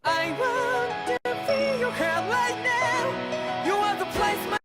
I want to feel your hair right now. You are the place my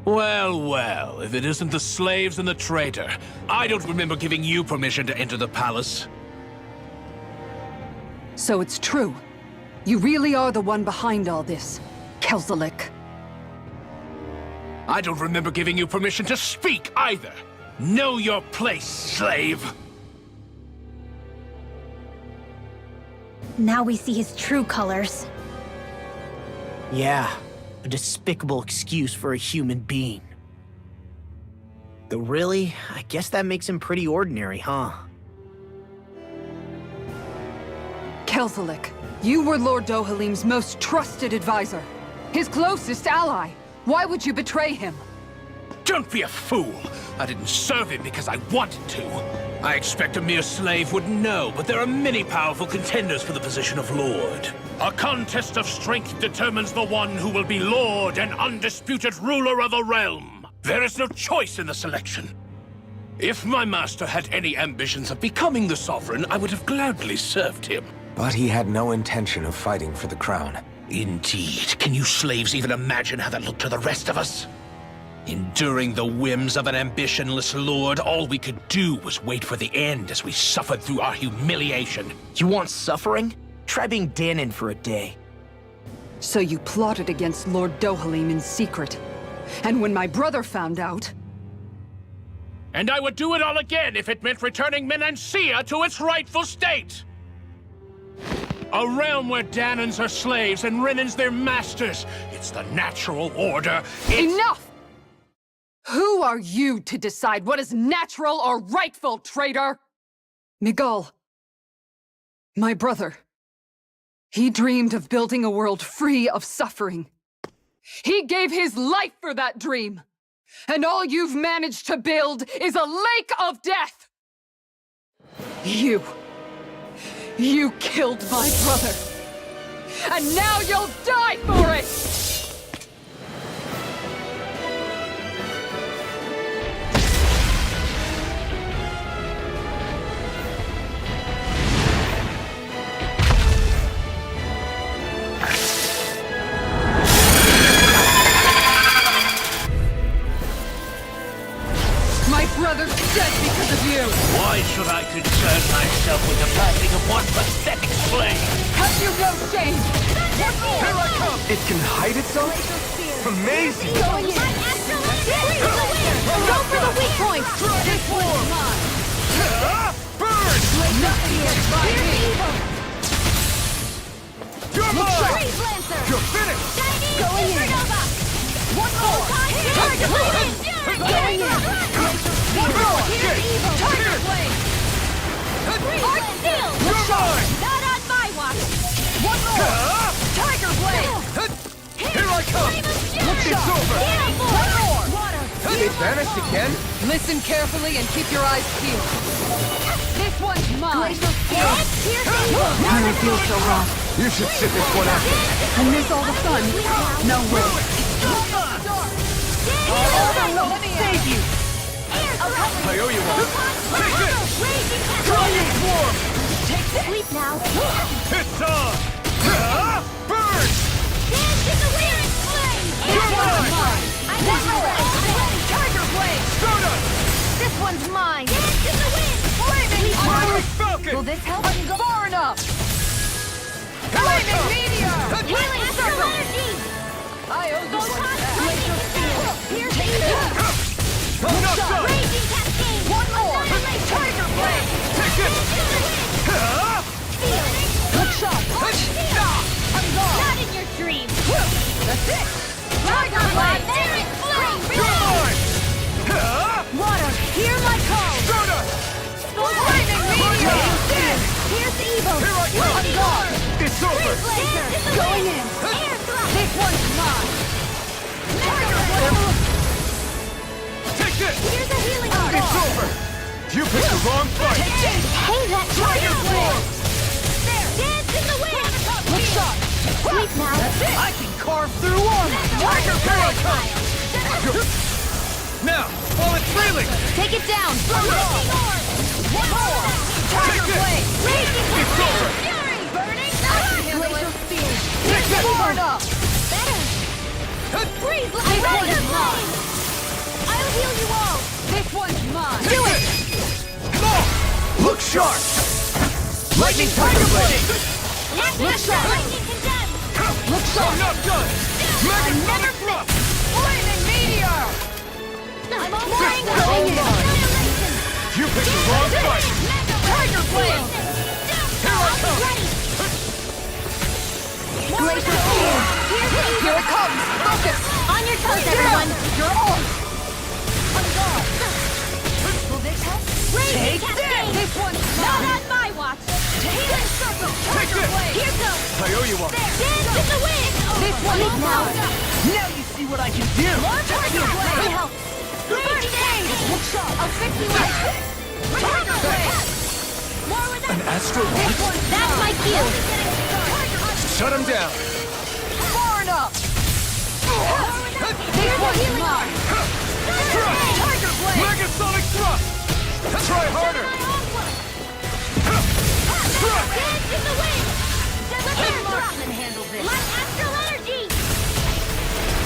Well, well, if it isn't the slaves and the traitor. I don't remember giving you permission to enter the palace. So it's true. You really are the one behind all this, Kelzelik. I don't remember giving you permission to speak either. Know your place, slave. Now we see his true colors. Yeah, a despicable excuse for a human being. Though really, I guess that makes him pretty ordinary, huh? Kelzelik, you were Lord Dohalim's most trusted advisor. His closest ally. Why would you betray him? Don't be a fool. I didn't serve him because I wanted to. I expect a mere slave would know, but there are many powerful contenders for the position of Lord. A contest of strength determines the one who will be Lord and undisputed ruler of a realm. There is no choice in the selection. If my master had any ambitions of becoming the sovereign, I would have gladly served him. But he had no intention of fighting for the crown. Indeed. Can you slaves even imagine how that looked to the rest of us? Enduring the whims of an ambitionless lord, all we could do was wait for the end as we suffered through our humiliation. You want suffering? Try being Danon for a day. So you plotted against Lord Dohalim in secret. And when my brother found out... And I would do it all again if it meant returning Menancia to its rightful state! A realm where Danons are slaves and Renans their masters. It's the natural order. Enough! Who are you to decide what is natural or rightful, traitor? Miguel. My brother. He dreamed of building a world free of suffering. He gave his life for that dream. And all you've managed to build is a lake of death! You killed my brother. And now you'll die for it! My brother's dead because of you! Why should I concern myself with the passing of one pathetic slave? Have you no shame? Here I come! It can hide itself? Amazing! Going in! Go for the weak points! This one's mine! Burn! Nothing gets by me! You're mine! Freeze Lancer! You're finished! Going in! One more! Tiger Blade! Going in! One more! Tiger Blade! Art Steel! You're mine! Not on my watch! One more! Tiger Blade! Here I come! It's over! One more! Water! It vanished again? Listen carefully and keep your eyes peeled. This one's mine. I don't feel so wrong. You should sit this one out. And miss all the fun. No way. Let me save you! I owe you one. Take this! Raging Dragon Swarm! Take this! Sleep now! It's on! Burn! Dance in the wind! Flame! Come on! I'm ready! Tiger Blade! Stardust! This one's mine! Dance in the wind! Flaming Fiery Will Falcon! this help? Far enough! Here I Flaming come! Meteor! Healing Astral Circle! Energy! I owe you one Photon back. Lightning Field! Piercing Field! I'm not done! Raging Cascade! One more. Annihilation! Tiger Blade. Take it! Dance in the wind! Field! Good shot. I'm gone! Not in your dreams! That's it. Tiger Blade! There flame! Come on! Water, hear my call! Stardust! Flaming Meteor! Here's evil! Here I come! I'm gone! It's over! Laser! Going in. Air thrust! This one's mine. Tiger Blade! Take this! Here's a healing It's ball! over! You picked the wrong fight! Hey, that Dragon Swarm! There! Dance in the wind! Good shot. Sleep now! That's it. I can carve through armor. Tiger Blade! Now, while it's reeling! Take it down! Lightning orb! One more! Take Tiger it! Blade! Raging It's Blade! over! Fury! Burning! Laser spear. Take this! Far enough. Better! Freeze! This Laser one's Blade! I'll heal you all! This one's mine. Do it! Come on! Look sharp! Lightning Tiger Blade! Look sharp! Lightning condemned! Look I'm sharp. not done! Mega Sonic Thrust! Flaming meteor. I'm all This flying one's all away! mine. Annihilation! You picked the wrong fight! Tiger Blade. Here I come! Ready! Glacier spear. Here it comes. Focus. On your toes, everyone! You're on. Will this help? Raging Cascade! This one's Not mine. on my watch! Healing Circle! Take this! Here goes! I owe you one! There! Dance in the wind! This one's now! mine. Now you see what I can do! Tiger Blade! Help! Raging Cascade! Look sharp. I'll fix you up! Tiger Blade! More with An that! astral This one's That's my cue! Shut him down! far enough. This one's mine. Tiger Blade! Mega Sonic Thrust! Try harder! Dance in the wind! Air thrust! Light astral energy!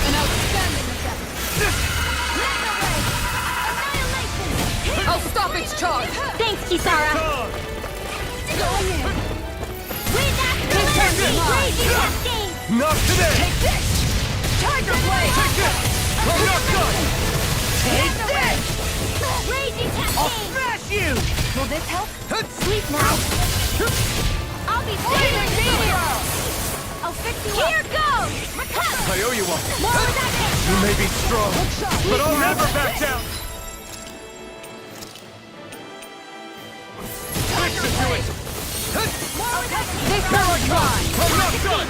An outstanding effect. Mega ray! Annihilation! I'll stop its charge. Thanks, Kisara! Dog! Going in! Wind astral This energy! is mine. Raging Cascade! Not today! This. Tiger Blade. Take this! I'm not done! Take this. Raging Cascade! Smash you! Will this help? Sleep now! I'll be Flaming meteor. I'll fix you up! Here goes! I owe you one! More with that You may be strong, but I'll never back down! Fix it to it! This one's mine. I'm not done!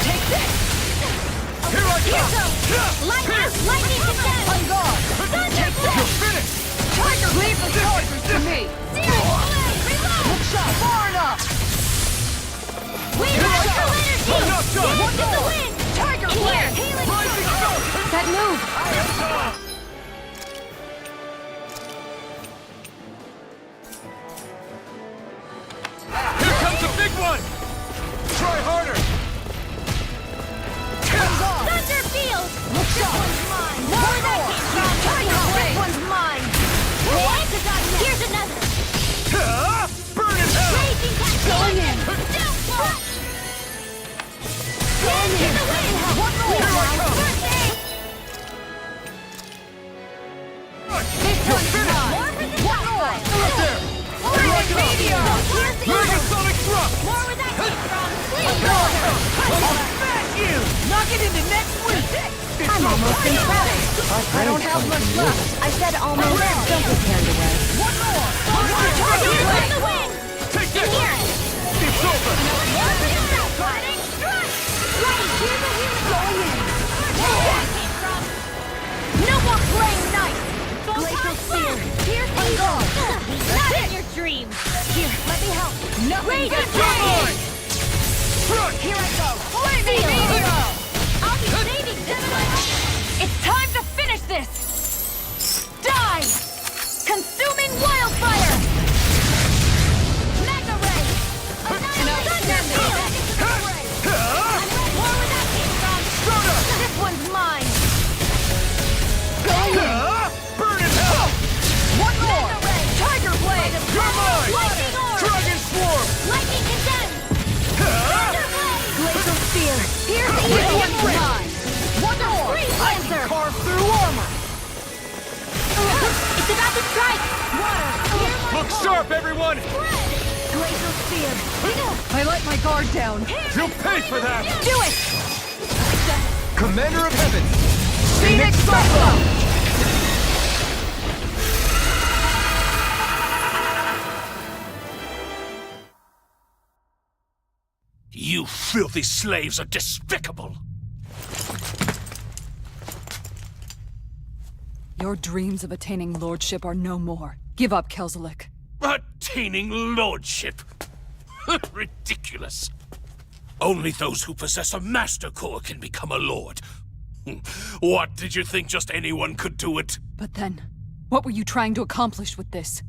Take this. Here I come! Lightning condemned! I'm gone. You're finished! Tiger, leave the charges to me. Look sharp. Far enough. Wind astral energy! I'm not done! Look at the wind! Tiger In here! Blade. Healing Rising circle! Sun! That move. It's on! Here comes the big one! Try harder! Thunder field! Look sharp. Mine! One more. Tiger Blade. This one's mine! Here's another! Burn in hell! Raging Cascade! Going in. Downfall! Going in. In the wind! One more. Here I come! Birthday! This one's mine. More with the top side! Right there! Flaming meteor. Here's the Mega other! Sonic Thrust! More with that heat from! I'll smash you! Knock it into next week. I'm almost impressed! I don't have much left. I said almost. Don't get carried away. One more. Tiger Blade! The wind! Take In this! here! It's over! More with the top side! Strike! Ready! Here's the healing going in! No more playing nice! Glacial Spear! Here's the eagle! Not in your dreams! Here, let me help! Nothing Raging good. Blade! Run! Here I go! Flaming Seal. meteor. I'll be saving this one! It's time to finish this. Die. Consuming wildfire. sharp, everyone! Glacial Spear. I let my guard down. You'll pay for that! Do it! Commander of Heaven! Phoenix Cyclone! You filthy slaves are despicable! Your dreams of attaining lordship are no more. Give up, Kelzelik. Attaining lordship? Ridiculous. Only those who possess a master core can become a lord. What, did you think just anyone could do it? But then, what were you trying to accomplish with this?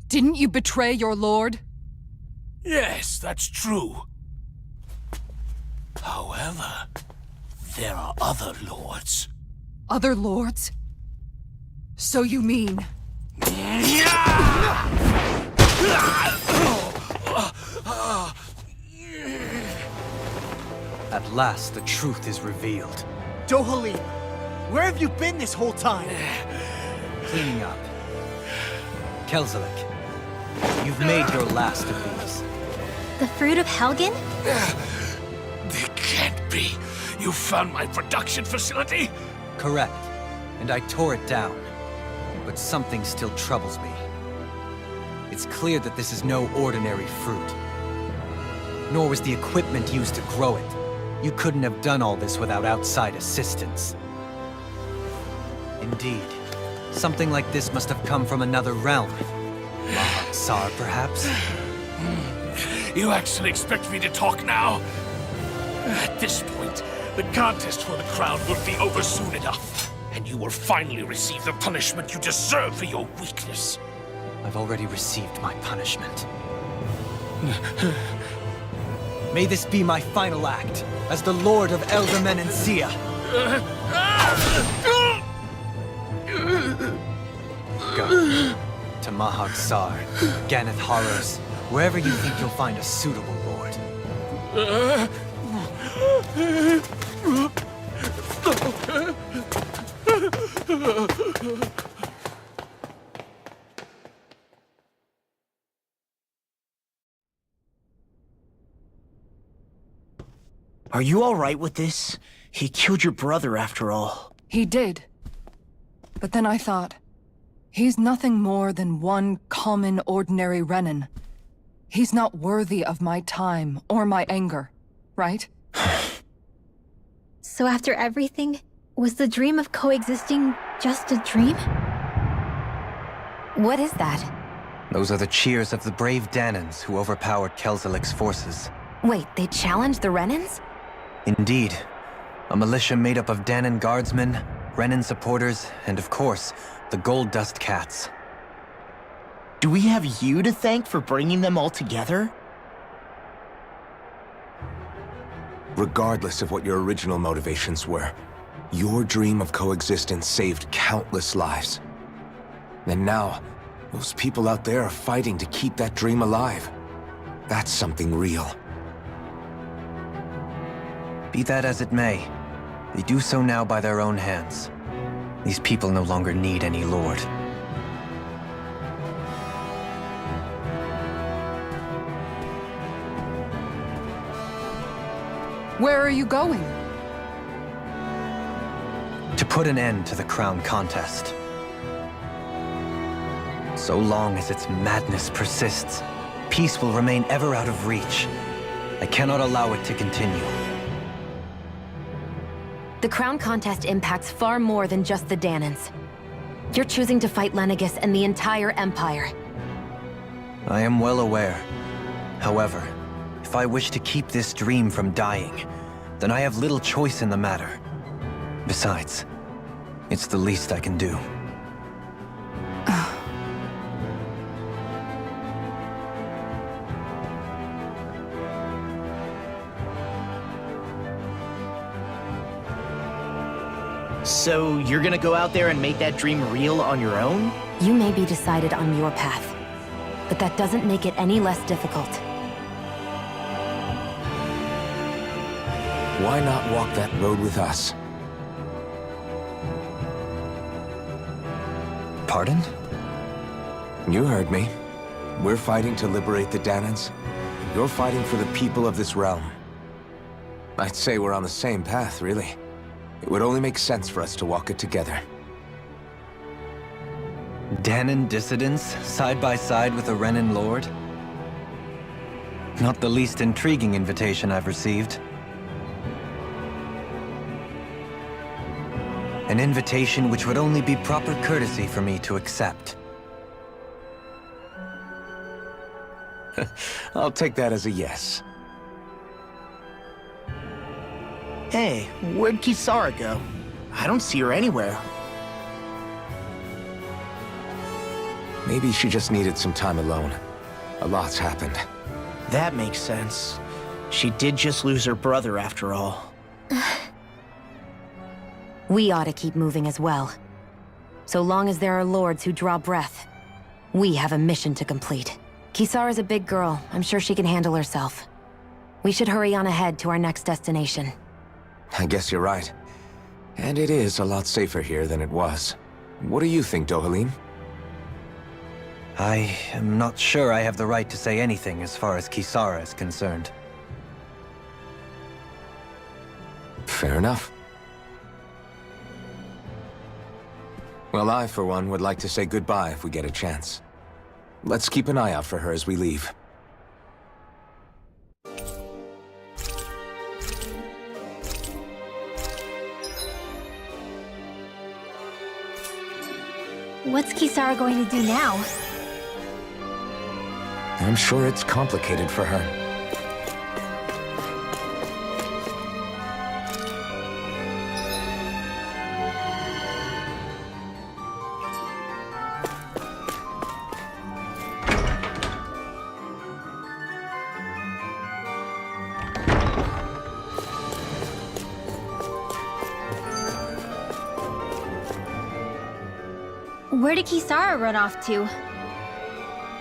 Didn't you betray your lord? Yes, that's true. However, there are other lords. Other lords? So you mean... At last, the truth is revealed. Dohalim, where have you been this whole time? Cleaning up. Kelzelik, you've made your last of these. The fruit of Helgen? It can't be. You found my production facility? Correct. And I tore it down. But something still troubles me. It's clear that this is no ordinary fruit. Nor was the equipment used to grow it. You couldn't have done all this without outside assistance. Indeed. Something like this must have come from another realm. Mahak Sar, perhaps? You actually expect me to talk now? At this point, the contest for the crown will be over soon enough. And you will finally receive the punishment you deserve for your weakness. I've already received my punishment. May this be my final act as the Lord of Elder Menencia. Go to Mahak Sar, Ganeth Horrors, wherever you think you'll find a suitable lord. Are you alright with this? He killed your brother after all. He did. But then I thought, he's nothing more than one common, ordinary Renan. He's not worthy of my time or my anger, right? So after everything, was the dream of coexisting just a dream? What is that? Those are the cheers of the brave Danans who overpowered Kelzelik's forces. Wait, they challenged the Renans? Indeed. A militia made up of Danan guardsmen, Renan supporters, and of course, the Gold Dust Cats. Do we have you to thank for bringing them all together? Regardless of what your original motivations were, your dream of coexistence saved countless lives. And now, those people out there are fighting to keep that dream alive. That's something real. Be that as it may, they do so now by their own hands. These people no longer need any lord. Where are you going? To put an end to the crown contest. So long as its madness persists, peace will remain ever out of reach. I cannot allow it to continue. The crown contest impacts far more than just the Danans. You're choosing to fight Lenegis and the entire Empire. I am well aware. However, if I wish to keep this dream from dying, then I have little choice in the matter. Besides, it's the least I can do. So you're gonna go out there and make that dream real on your own? You may be decided on your path, but that doesn't make it any less difficult. Why not walk that road with us? Pardon? You heard me. We're fighting to liberate the Danans. You're fighting for the people of this realm. I'd say we're on the same path, really. It would only make sense for us to walk it together. Danan dissidents, side by side with a Renan lord? Not the least intriguing invitation I've received. An invitation which would only be proper courtesy for me to accept. I'll take that as a yes. Hey, where'd Kisara go? I don't see her anywhere. Maybe she just needed some time alone. A lot's happened. That makes sense. She did just lose her brother after all. We ought to keep moving as well. So long as there are lords who draw breath, we have a mission to complete. Kisara's a big girl. I'm sure she can handle herself. We should hurry on ahead to our next destination. I guess you're right. And it is a lot safer here than it was. What do you think, Dohalim? I am not sure I have the right to say anything as far as Kisara is concerned. Fair enough. Well, I, for one, would like to say goodbye if we get a chance. Let's keep an eye out for her as we leave. What's Kisara going to do now? I'm sure it's complicated for her. Where did Kisara run off to?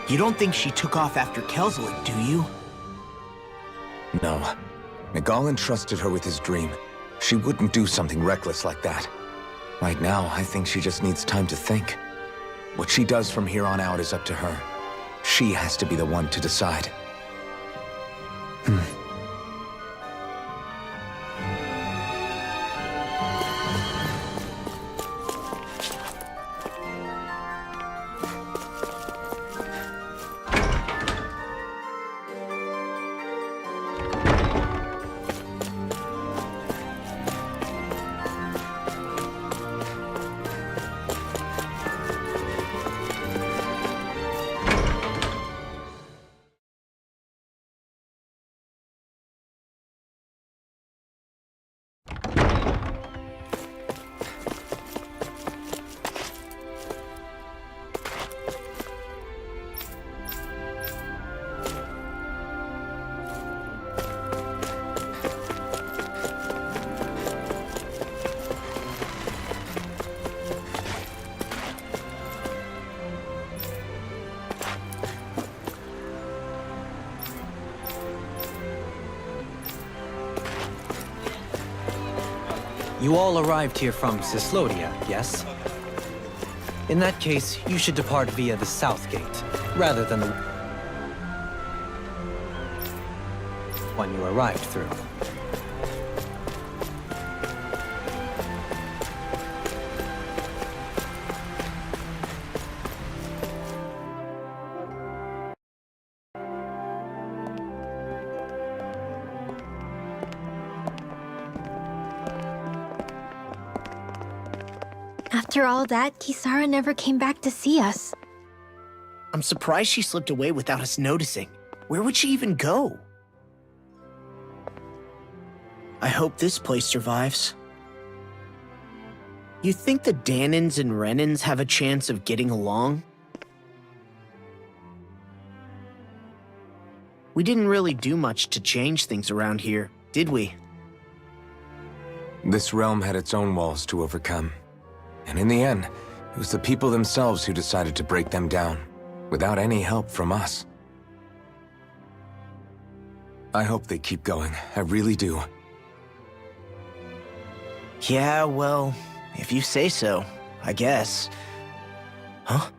You don't think she took off after Kelzelik, do you? No. Miguel entrusted her with his dream. She wouldn't do something reckless like that. Right now, I think she just needs time to think. What she does from here on out is up to her. She has to be the one to decide. You all arrived here from Cislodia, yes? In that case, you should depart via the south gate, rather than the one you arrived through. After all that, Kisara never came back to see us. I'm surprised she slipped away without us noticing. Where would she even go? I hope this place survives. You think the Danans and Renans have a chance of getting along? We didn't really do much to change things around here, did we? This realm had its own walls to overcome. And in the end, it was the people themselves who decided to break them down, without any help from us. I hope they keep going. I really do. Yeah, well, if you say so, I guess. Huh?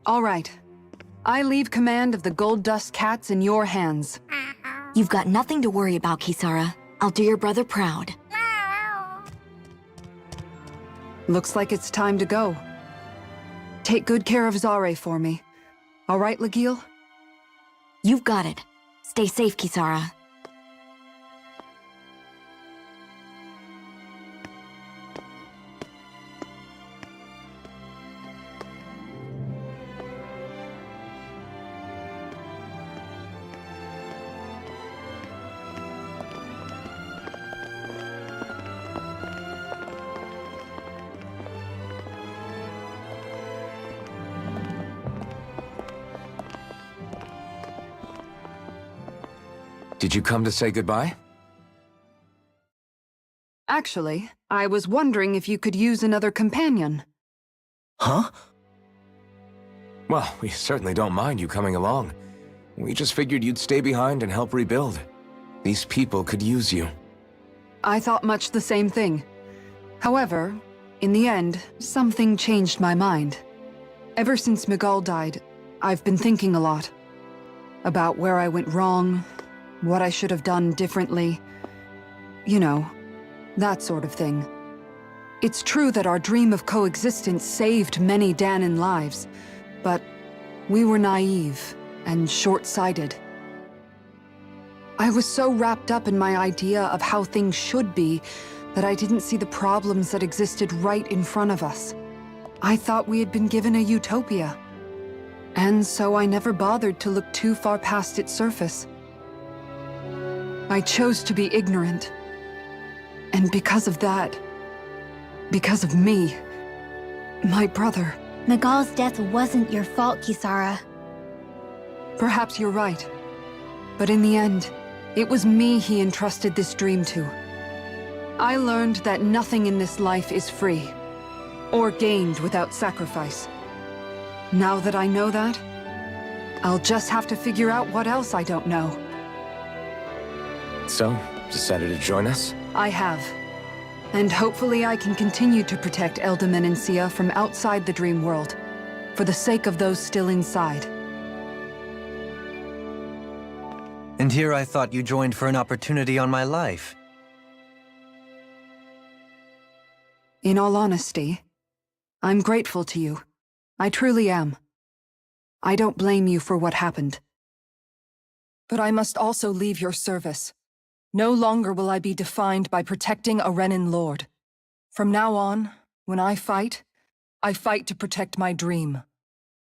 All right. I leave command of the Gold Dust Cats in your hands. You've got nothing to worry about, Kisara. I'll do your brother proud. Looks like it's time to go. Take good care of Zare for me. All right, Legil? You've got it. Stay safe, Kisara. Did you come to say goodbye? Actually, I was wondering if you could use another companion. Huh? Well, we certainly don't mind you coming along. We just figured you'd stay behind and help rebuild. These people could use you. I thought much the same thing. However, in the end, something changed my mind. Ever since Miguel died, I've been thinking a lot. About where I went wrong, what I should have done differently. You know, that sort of thing. It's true that our dream of coexistence saved many Dahnan lives, but we were naive and short-sighted. I was so wrapped up in my idea of how things should be that I didn't see the problems that existed right in front of us. I thought we had been given a utopia. And so I never bothered to look too far past its surface. I chose to be ignorant. And because of that, because of me, my brother... Miguel's death wasn't your fault, Kisara. Perhaps you're right. But in the end, it was me he entrusted this dream to. I learned that nothing in this life is free, or gained without sacrifice. Now that I know that, I'll just have to figure out what else I don't know. So, decided to join us? I have. And hopefully I can continue to protect Elde Menancia from outside the dream world, for the sake of those still inside. And here I thought you joined for an opportunity on my life. In all honesty, I'm grateful to you. I truly am. I don't blame you for what happened. But I must also leave your service. No longer will I be defined by protecting a Renan Lord. From now on, when I fight to protect my dream.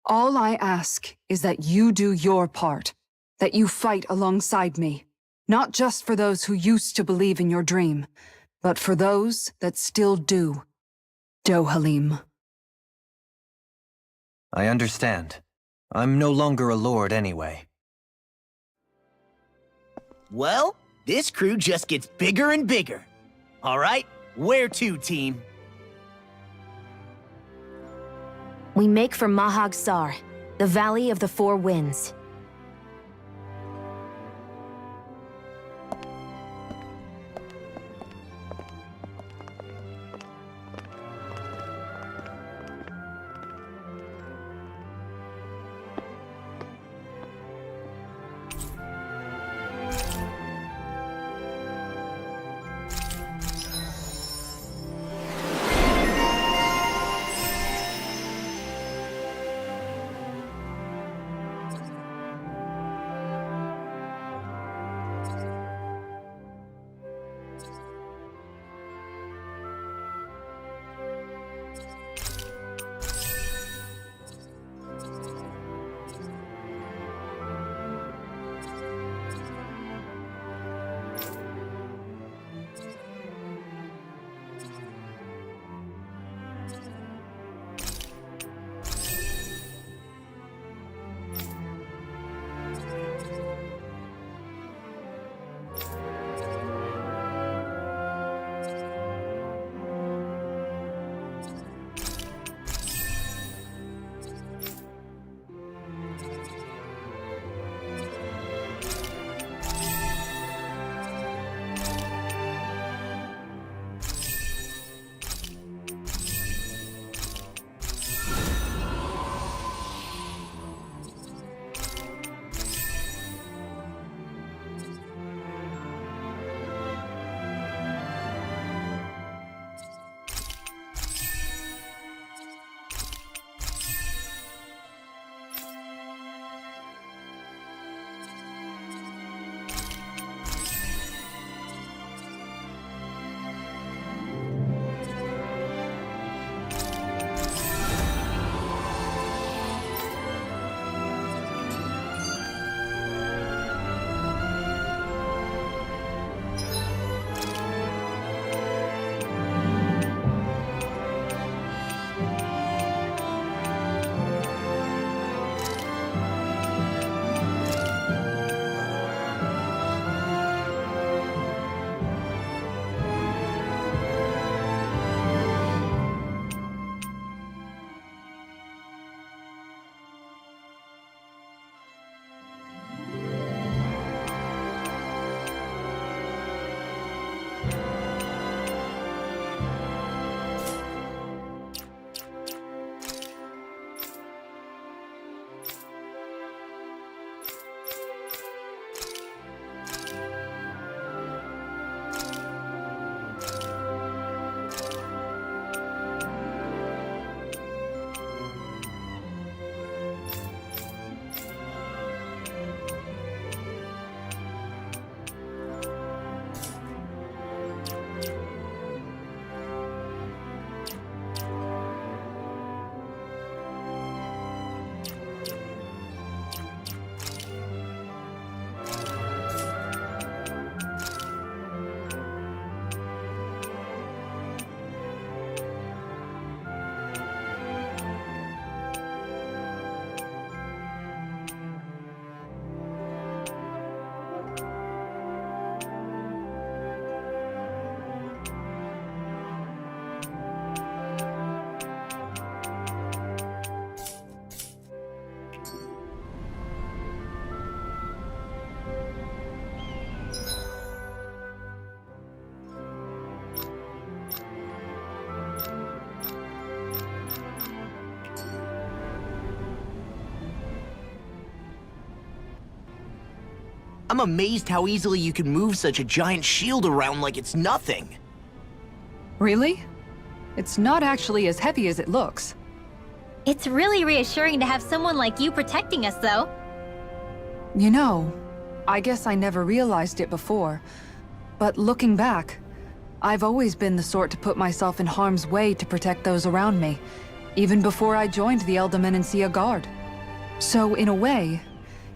All I ask is that you do your part, that you fight alongside me, not just for those who used to believe in your dream, but for those that still do. Dohalim. I understand. I'm no longer a lord anyway. Well, this crew just gets bigger and bigger. All right, where to, team? We make for Mahag Sar, the Valley of the Four Winds. I'm amazed how easily you can move such a giant shield around like it's nothing. Really? It's not actually as heavy as it looks. It's really reassuring to have someone like you protecting us, though. You know, I guess I never realized it before, but looking back, I've always been the sort to put myself in harm's way to protect those around me, even before I joined the Elder Menancia Guard. So in a way,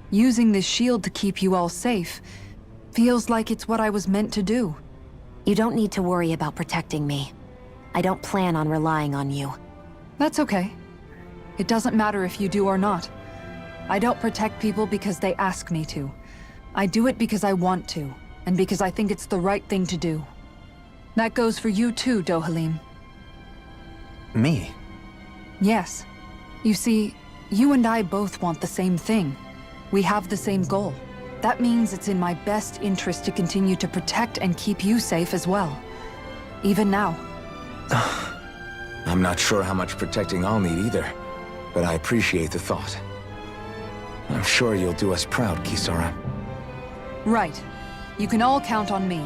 using this shield to keep you all safe feels like it's what I was meant to do. You don't need to worry about protecting me. I don't plan on relying on you. That's okay. It doesn't matter if you do or not. I don't protect people because they ask me to. I do it because I want to, and because I think it's the right thing to do. That goes for you too, Dohalim. Me? Yes. You see, you and I both want the same thing. We have the same goal. That means it's in my best interest to continue to protect and keep you safe as well. Even now. I'm not sure how much protecting I'll need either, but I appreciate the thought. I'm sure you'll do us proud, Kisara. Right. You can all count on me.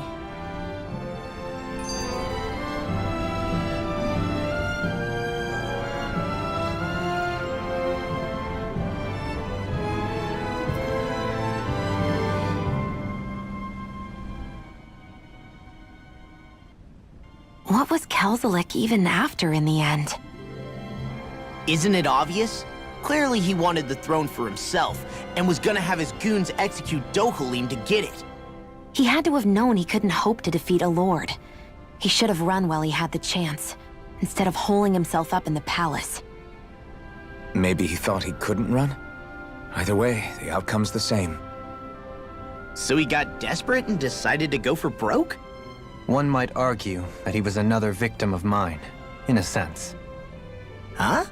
What was Kelzelik even after in the end? Isn't it obvious? Clearly he wanted the throne for himself, and was gonna have his goons execute Dohalim to get it. He had to have known he couldn't hope to defeat a lord. He should have run while he had the chance, instead of holding himself up in the palace. Maybe he thought he couldn't run? Either way, the outcome's the same. So he got desperate and decided to go for broke? One might argue that he was another victim of mine, in a sense. Huh?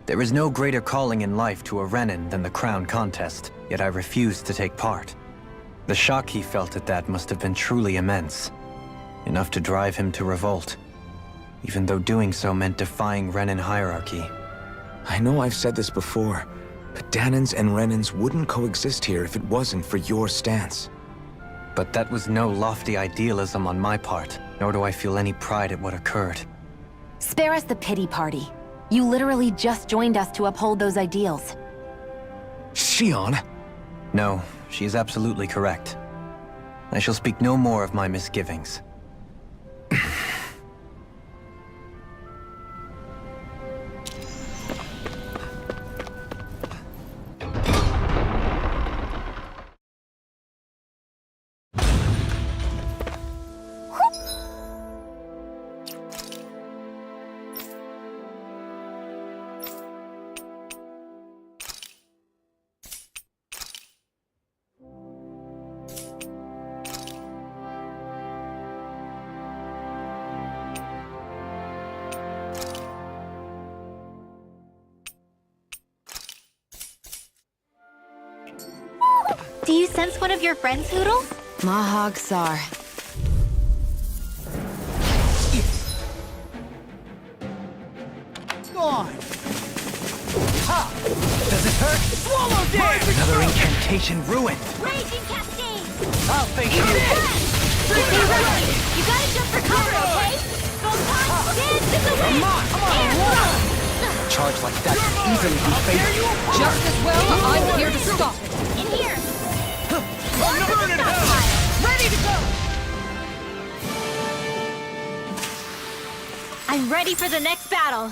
There is no greater calling in life to a Renin than the crown contest, yet I refused to take part. The shock he felt at that must have been truly immense, enough to drive him to revolt, even though doing so meant defying Renin hierarchy. I know I've said this before, but Dahnans and Renins wouldn't coexist here if it wasn't for your stance. But that was no lofty idealism on my part, nor do I feel any pride at what occurred. Spare us the pity party. You literally just joined us to uphold those ideals. Shion! No, she is absolutely correct. I shall speak no more of my misgivings. Do you sense one of your friends, Hoodle? Mahag Sar. Gone. Does it hurt? Swallow damage! Another incantation ruined! Raging Cascade! I'll thank you! Stay ready! You gotta jump for cover, okay? Photon dance to the wind! Air thrust! Charge like that can easily be fatal. Just as well, I'm here to stop it. In here! Burn it out! Ready to go! I'm ready for the next battle.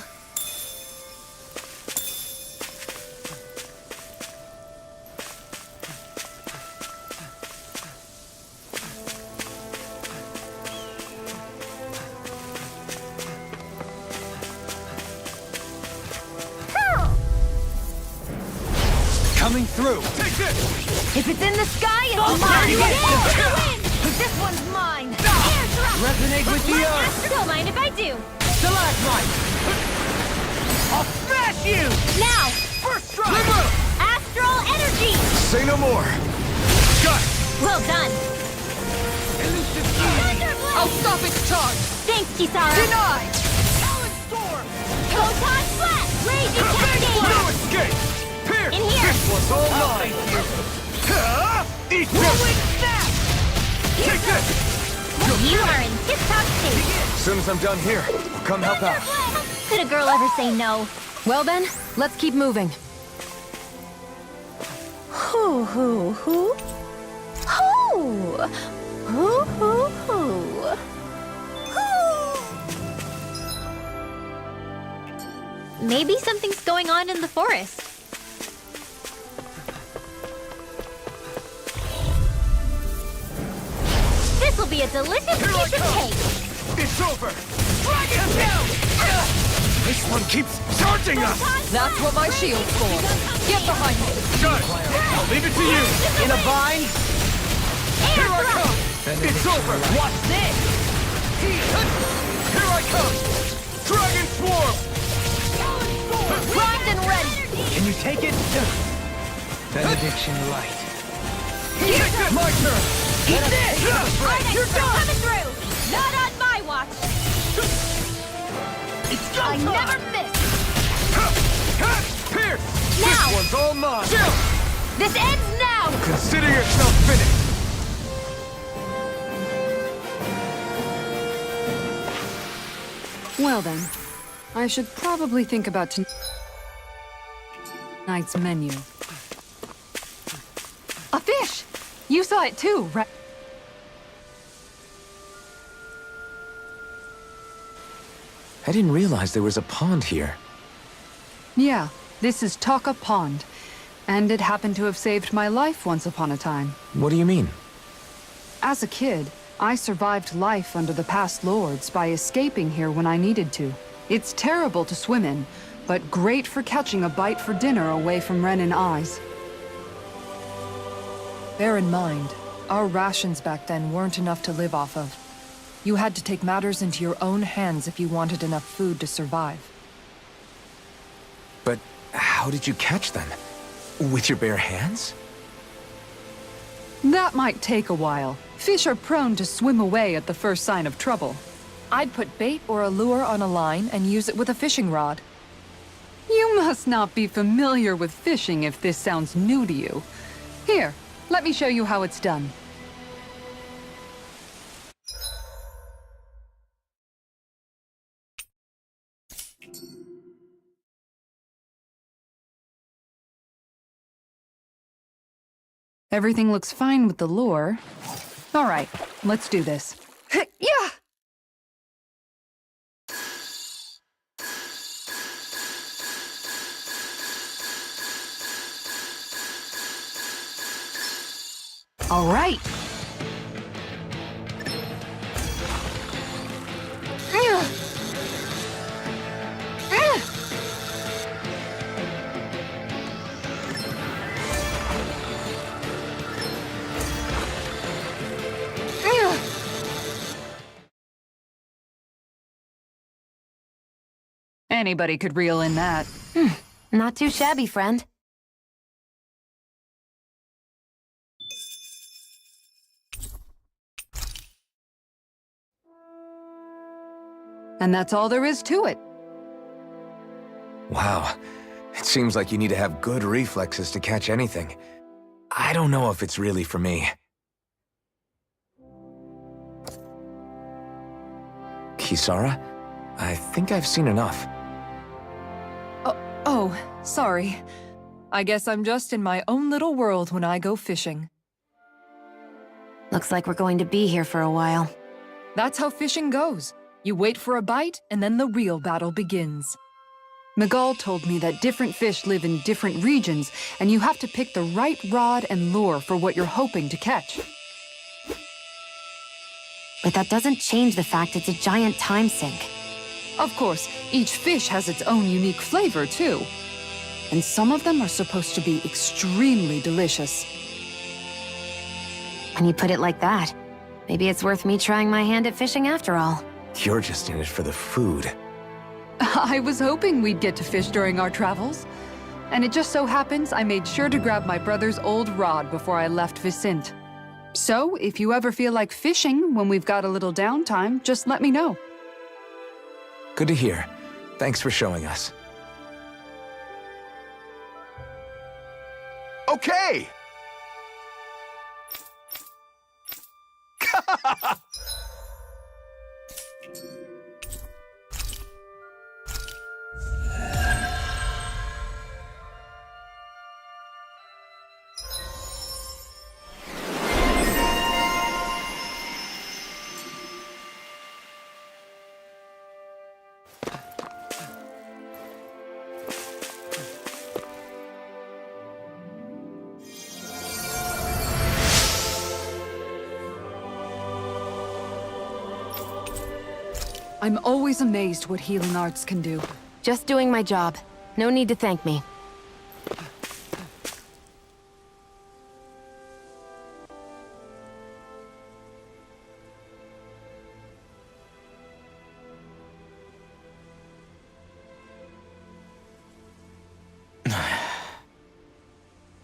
Coming through! Take this! If it's in the sky, it's Go mine! mine! This one's mine! Air thrust! Resonate with the earth! Don't mind if I do. Stalagmite! I'll smash you! Now! First strike! Astral energy! Say no more! Got it! Well done. I'll stop its charge! Thanks, Kisara. Denied! Talon Storm! Photon Flash! Raging No Cascade! escape! Pierce! In here! This one's all mine! Eat Whirlwind this! snap! Take this! You are in tip-top shape. As soon as I'm done here, I'll come help out. Could a girl ever say no? Well then, let's keep moving. Hoo hoo hoo. Hoo. Hoo hoo hoo. Hoo. Maybe something's going on in the forest. This'll be a delicious piece of cake. It's over! This one keeps charging us! That's what my shield's for. Get behind me. Good! I'll leave it to you! In a bind? Here I come! It's over! Watch this! Here I come! Dragon Swarm! Primed and ready! Can you take it? Benediction light. My turn! Eat this! You're coming through! Not on my watch! It's go I time! never miss! Pierce! Now! This one's all mine! This ends now! Consider yourself finished! Well then, I should probably think about tonight's menu. A fish! You saw it too, right? I didn't realize there was a pond here. Yeah, this is Taka Pond. And it happened to have saved my life once upon a time. What do you mean? As a kid, I survived life under the past lords by escaping here when I needed to. It's terrible to swim in, but great for catching a bite for dinner away from Renin eyes. Bear in mind, our rations back then weren't enough to live off of. You had to take matters into your own hands if you wanted enough food to survive. But how did you catch them? With your bare hands? That might take a while. Fish are prone to swim away at the first sign of trouble. I'd put bait or a lure on a line and use it with a fishing rod. You must not be familiar with fishing if this sounds new to you. Here, let me show you how it's done. Everything looks fine with the lure. All right, let's do this. Yeah! All right. Anybody could reel in that. Not too shabby, friend. And that's all there is to it. Wow. It seems like you need to have good reflexes to catch anything. I don't know if it's really for me. Kisara? I think I've seen enough. Oh, sorry. I guess I'm just in my own little world when I go fishing. Looks like we're going to be here for a while. That's how fishing goes. You wait for a bite, and then the real battle begins. Miguel told me that different fish live in different regions, and you have to pick the right rod and lure for what you're hoping to catch. But that doesn't change the fact it's a giant time sink. Of course, each fish has its own unique flavor, too. And some of them are supposed to be extremely delicious. When you put it like that, maybe it's worth me trying my hand at fishing after all. You're just in it for the food. I was hoping we'd get to fish during our travels. And it just so happens I made sure to grab my brother's old rod before I left Vicente. So, if you ever feel like fishing when we've got a little downtime, just let me know. Good to hear. Thanks for showing us. Okay! I'm always amazed what healing arts can do. Just doing my job. No need to thank me.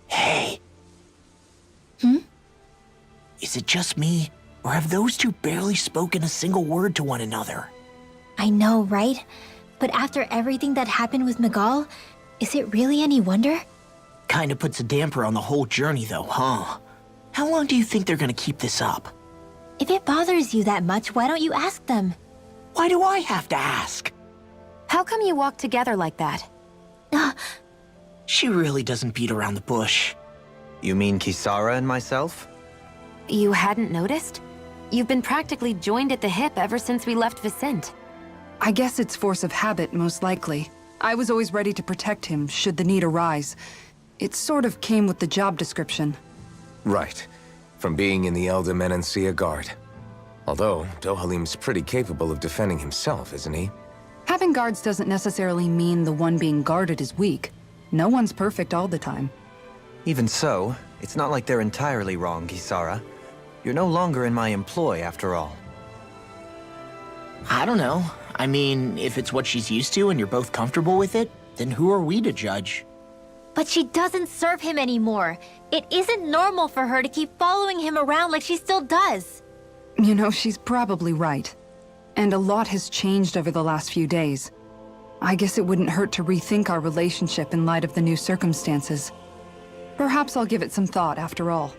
Hey. Is it just me, or have those two barely spoken a single word to one another? I know, right? But after everything that happened with Miguel, is it really any wonder? Kinda puts a damper on the whole journey though, huh? How long do you think they're gonna keep this up? If it bothers you that much, why don't you ask them? Why do I have to ask? How come you walk together like that? She really doesn't beat around the bush. You mean Kisara and myself? You hadn't noticed? You've been practically joined at the hip ever since we left Vicente. I guess it's force of habit, most likely. I was always ready to protect him, should the need arise. It sort of came with the job description. Right. From being in the Elder Menancia Guard. Although, Dohalim's pretty capable of defending himself, isn't he? Having guards doesn't necessarily mean the one being guarded is weak. No one's perfect all the time. Even so, it's not like they're entirely wrong, Kisara. You're no longer in my employ, after all. I don't know. I mean, if it's what she's used to and you're both comfortable with it, then who are we to judge? But she doesn't serve him anymore. It isn't normal for her to keep following him around like she still does. You know, she's probably right. And a lot has changed over the last few days. I guess it wouldn't hurt to rethink our relationship in light of the new circumstances. Perhaps I'll give it some thought after all.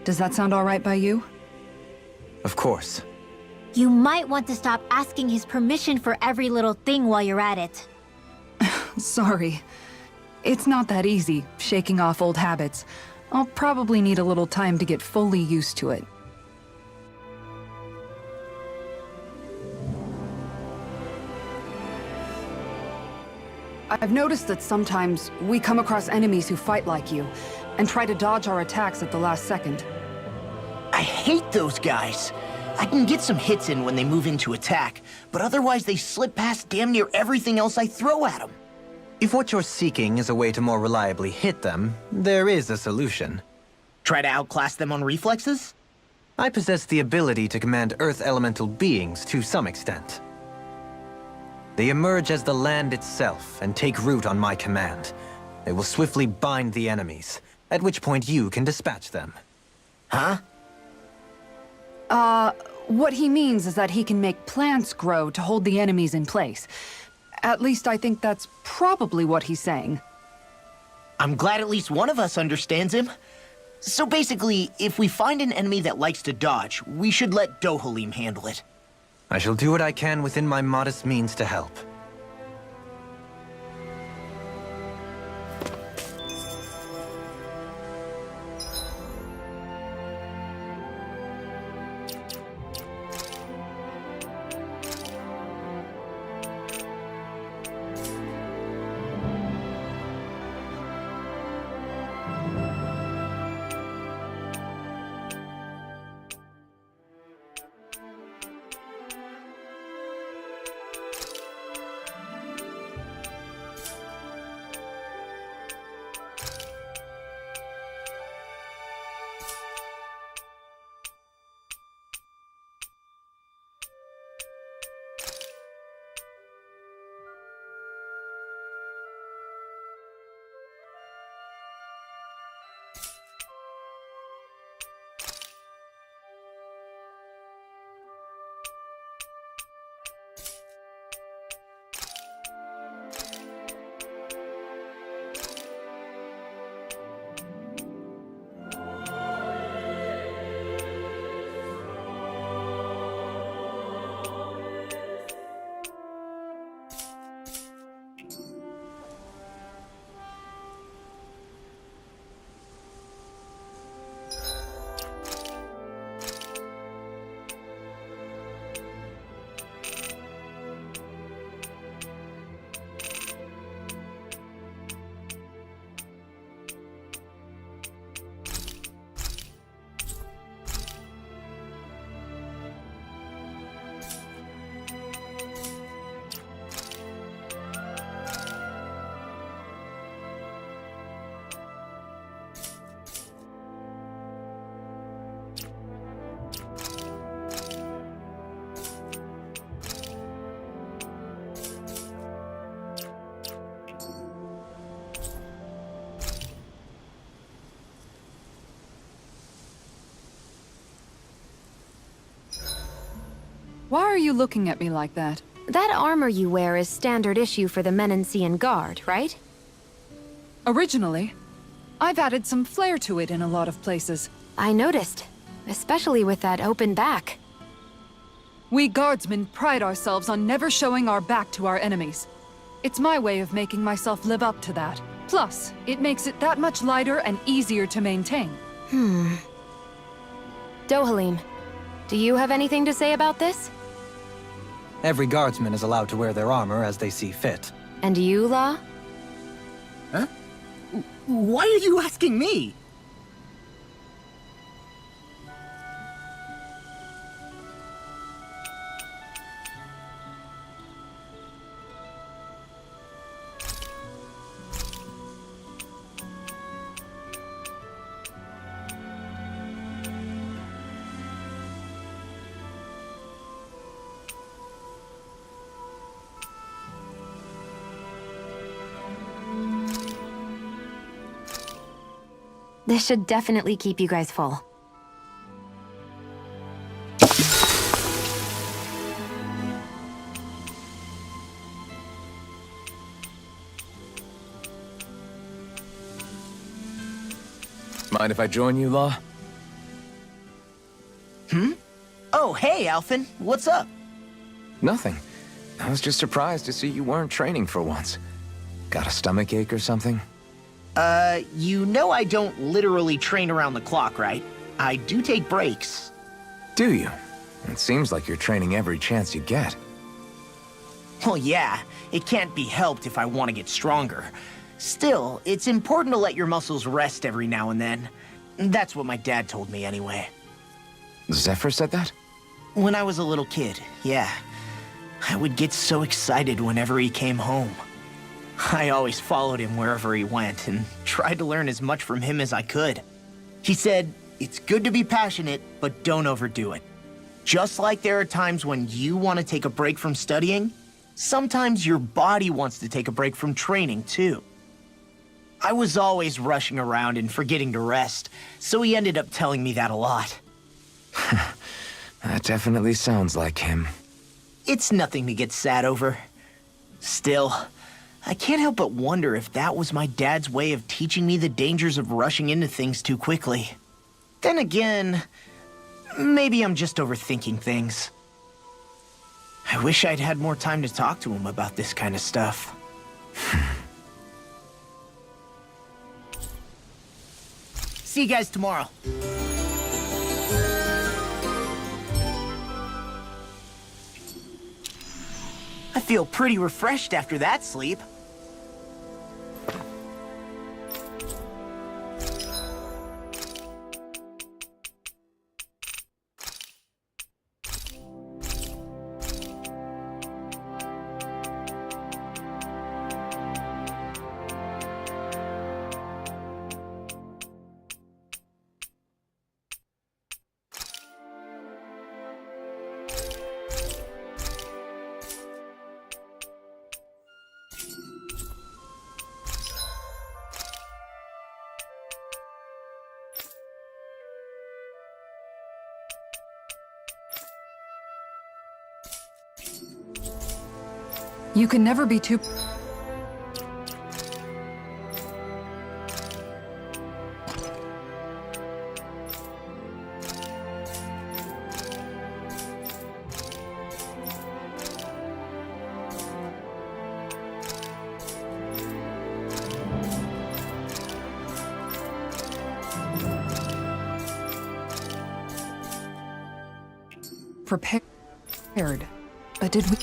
Does that sound all right by you? Of course. You might want to stop asking his permission for every little thing while you're at it. Sorry. It's not that easy, shaking off old habits. I'll probably need a little time to get fully used to it. I've noticed that sometimes we come across enemies who fight like you, and try to dodge our attacks at the last second. I hate those guys. I can get some hits in when they move into attack, but otherwise they slip past damn near everything else I throw at them. If what you're seeking is a way to more reliably hit them, there is a solution. Try to outclass them on reflexes? I possess the ability to command Earth elemental beings to some extent. They emerge as the land itself and take root on my command. They will swiftly bind the enemies, at which point you can dispatch them. Huh? What he means is that he can make plants grow to hold the enemies in place. At least I think that's probably what he's saying. I'm glad at least one of us understands him. So basically, if we find an enemy that likes to dodge, we should let Dohalim handle it. I shall do what I can within my modest means to help. Why are you looking at me like that? That armor you wear is standard issue for the Menancian Guard, right? Originally, I've added some flair to it in a lot of places. I noticed, especially with that open back. We guardsmen pride ourselves on never showing our back to our enemies. It's my way of making myself live up to that. Plus, it makes it that much lighter and easier to maintain. Dohalim, do you have anything to say about this? Every guardsman is allowed to wear their armor as they see fit. And you, La? Huh? Why are you asking me? This should definitely keep you guys full. Mind if I join you, Law? Oh, hey, Alphen. What's up? Nothing. I was just surprised to see you weren't training for once. Got a stomachache or something? You know I don't literally train around the clock, right? I do take breaks. Do you? It seems like you're training every chance you get. Well, yeah, it can't be helped if I want to get stronger. Still, it's important to let your muscles rest every now and then. That's what my dad told me anyway. Zephyr said that? When I was a little kid, yeah. I would get so excited whenever he came home. I always followed him wherever he went and tried to learn as much from him as I could. He said, it's good to be passionate, but don't overdo it. Just like there are times when you want to take a break from studying, sometimes your body wants to take a break from training too. I was always rushing around and forgetting to rest, so he ended up telling me that a lot. That definitely sounds like him. It's nothing to get sad over. Still, I can't help but wonder if that was my dad's way of teaching me the dangers of rushing into things too quickly. Then again, maybe I'm just overthinking things. I wish I'd had more time to talk to him about this kind of stuff. See you guys tomorrow. I feel pretty refreshed after that sleep. You can never be too... prepared. But did we...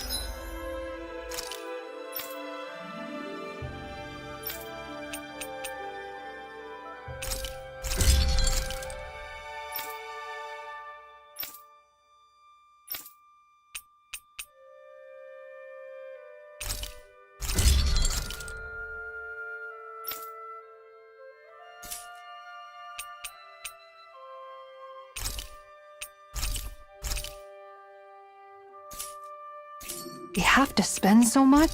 We have to spend so much?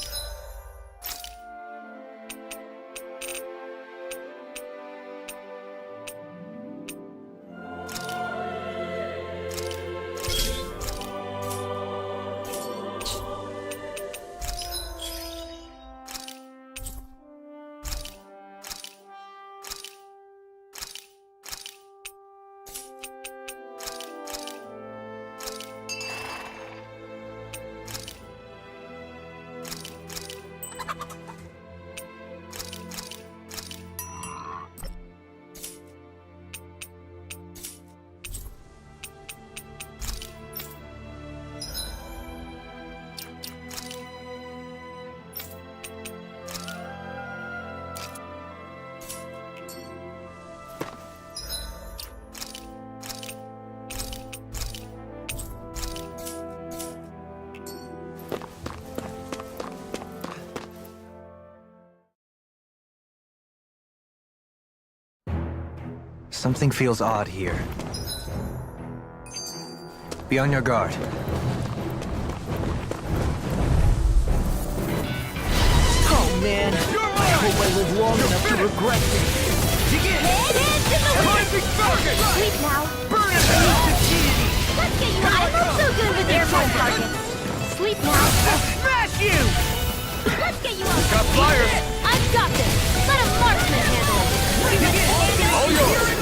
Something feels odd here. Be on your guard. Oh man, I hope I live long enough to regret this. Hands in the wind! Sleep now. Burn it! Let's get you out. I'm not so good with airborne targets. Sleep now. Smash you! Let's get you out. Got flyers. I've got this. Let a marksman handle it. All yours.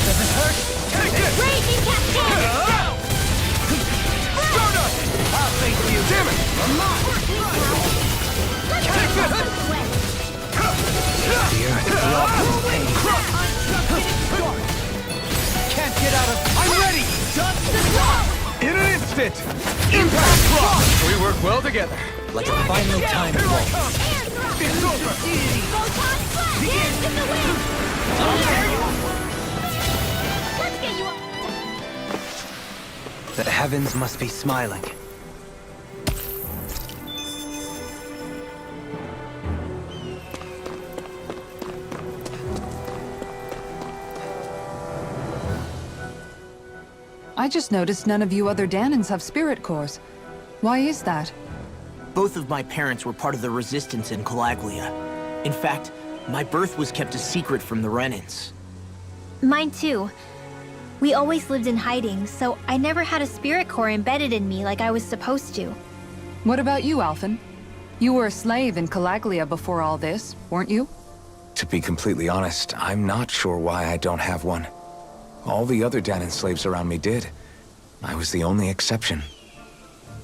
Does it hurt? Take it! Raging cascade! I'll thank you. Damn it! Let's get you out of the way. Fear, love, pain. Can't get out of... I'm ready! In an instant! Impact block! We work well together. Like a final time Here I waltz. come! It's over! Photon blast! Hands in the wind! Let's get you out. The heavens must be smiling. I just noticed none of you other Danans have spirit cores. Why is that? Both of my parents were part of the resistance in Calaglia. In fact, my birth was kept a secret from the Renans. Mine too. We always lived in hiding, so I never had a spirit core embedded in me like I was supposed to. What about you, Alphen? You were a slave in Calaglia before all this, weren't you? To be completely honest, I'm not sure why I don't have one. All the other Danan slaves around me did. I was the only exception.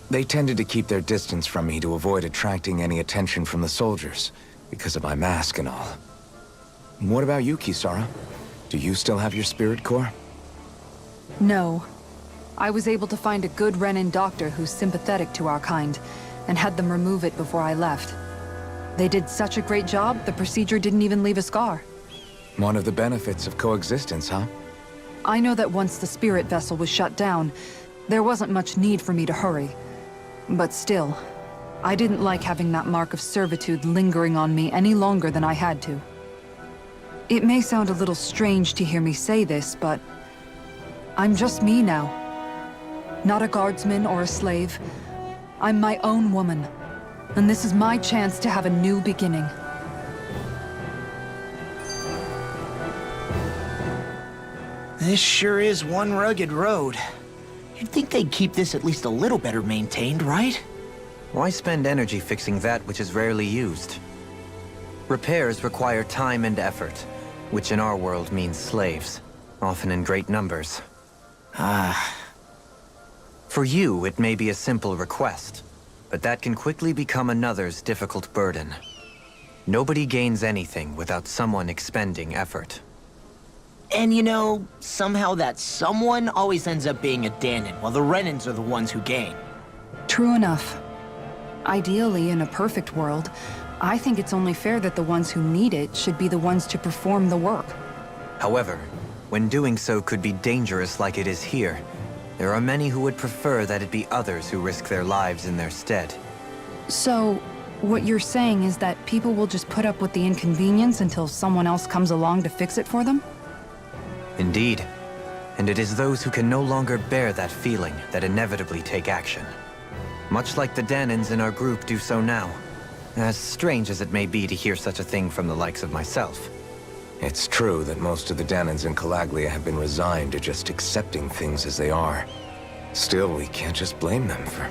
They tended to keep their distance from me to avoid attracting any attention from the soldiers, because of my mask and all. What about you, Kisara? Do you still have your spirit core? No. I was able to find a good Renan doctor who's sympathetic to our kind, and had them remove it before I left. They did such a great job, the procedure didn't even leave a scar. One of the benefits of coexistence, huh? I know that once the spirit vessel was shut down, there wasn't much need for me to hurry. But still, I didn't like having that mark of servitude lingering on me any longer than I had to. It may sound a little strange to hear me say this, but I'm just me now. Not a guardsman or a slave. I'm my own woman. And this is my chance to have a new beginning. This sure is one rugged road. You'd think they'd keep this at least a little better maintained, right? Why spend energy fixing that which is rarely used? Repairs require time and effort, which in our world means slaves, often in great numbers. For you, it may be a simple request, but that can quickly become another's difficult burden. Nobody gains anything without someone expending effort. And you know, somehow that someone always ends up being a Danan, while the Renans are the ones who gain. True enough. Ideally, in a perfect world, I think it's only fair that the ones who need it should be the ones to perform the work. However, when doing so could be dangerous like it is here, there are many who would prefer that it be others who risk their lives in their stead. So, what you're saying is that people will just put up with the inconvenience until someone else comes along to fix it for them? Indeed. And it is those who can no longer bear that feeling that inevitably take action. Much like the Danans in our group do so now. As strange as it may be to hear such a thing from the likes of myself. It's true that most of the Danans in Calaglia have been resigned to just accepting things as they are. Still, we can't just blame them for...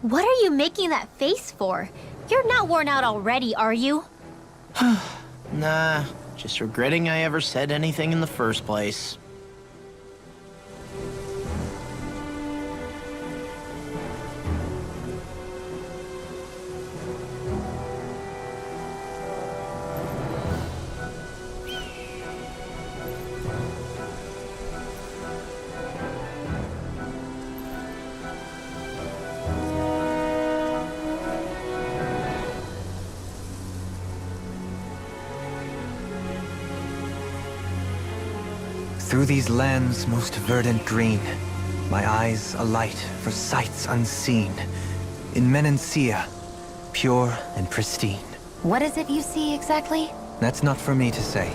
What are you making that face for? You're not worn out already, are you? Nah, just regretting I ever said anything in the first place. Through these lands most verdant green, my eyes alight for sights unseen. In Menancia, pure and pristine. What is it you see exactly? That's not for me to say.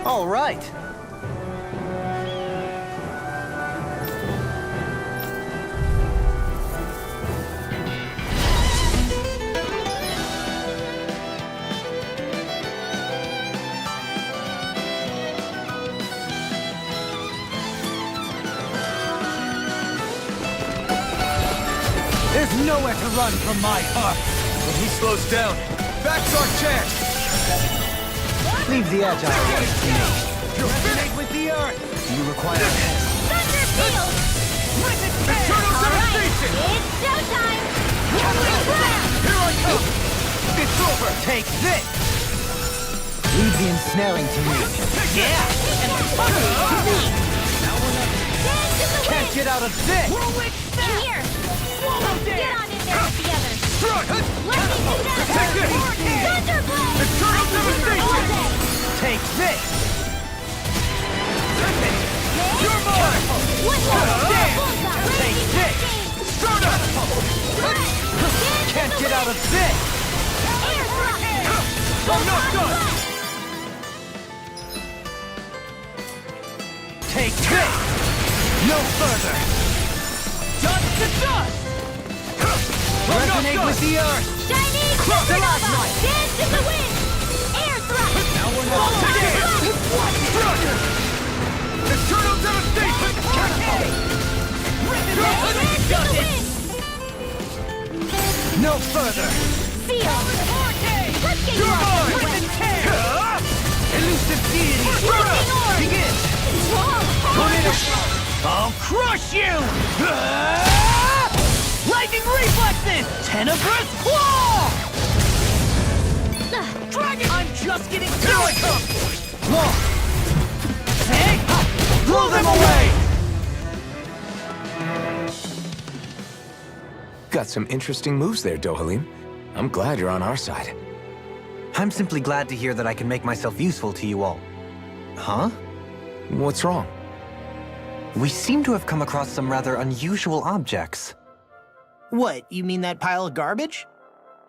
All right. There's nowhere to run from my heart. When he slows down, that's our chance! Leave the agile guys to me. Resonate with the earth. You require Thunder Field! Eternal devastation! It's showtime! Here I come! It's over! Take this! Leave the ensnaring to me. Can't get out of this! In here! Get on in there with the others! Lightning do that! Take this! Thunderblade! Eternal devastation! Take this! You're mine! One more! Damn! Bullseye! Take this! Start up! Can't get out of this! Air thrust! I'm not done! Take this! No further! Dust to dust! Resonate with the earth! Shiny Supernova! Dance in the wind! Air thrust! Now we're not taking it! Eternal devastation! Dance in the wind! No further! Seal! Let's get you You're off the mine! way! Elusive deity! Lightning orb! Begin! Whoa! I'll crush you! Lightning reflexes! Tenebrous claw! Dragon! I'm just getting Here I come! Law! Hey! Blow them away! Got some interesting moves there, Dohalim. I'm glad you're on our side. I'm simply glad to hear that I can make myself useful to you all. Huh? What's wrong? We seem to have come across some rather unusual objects. What, you mean that pile of garbage?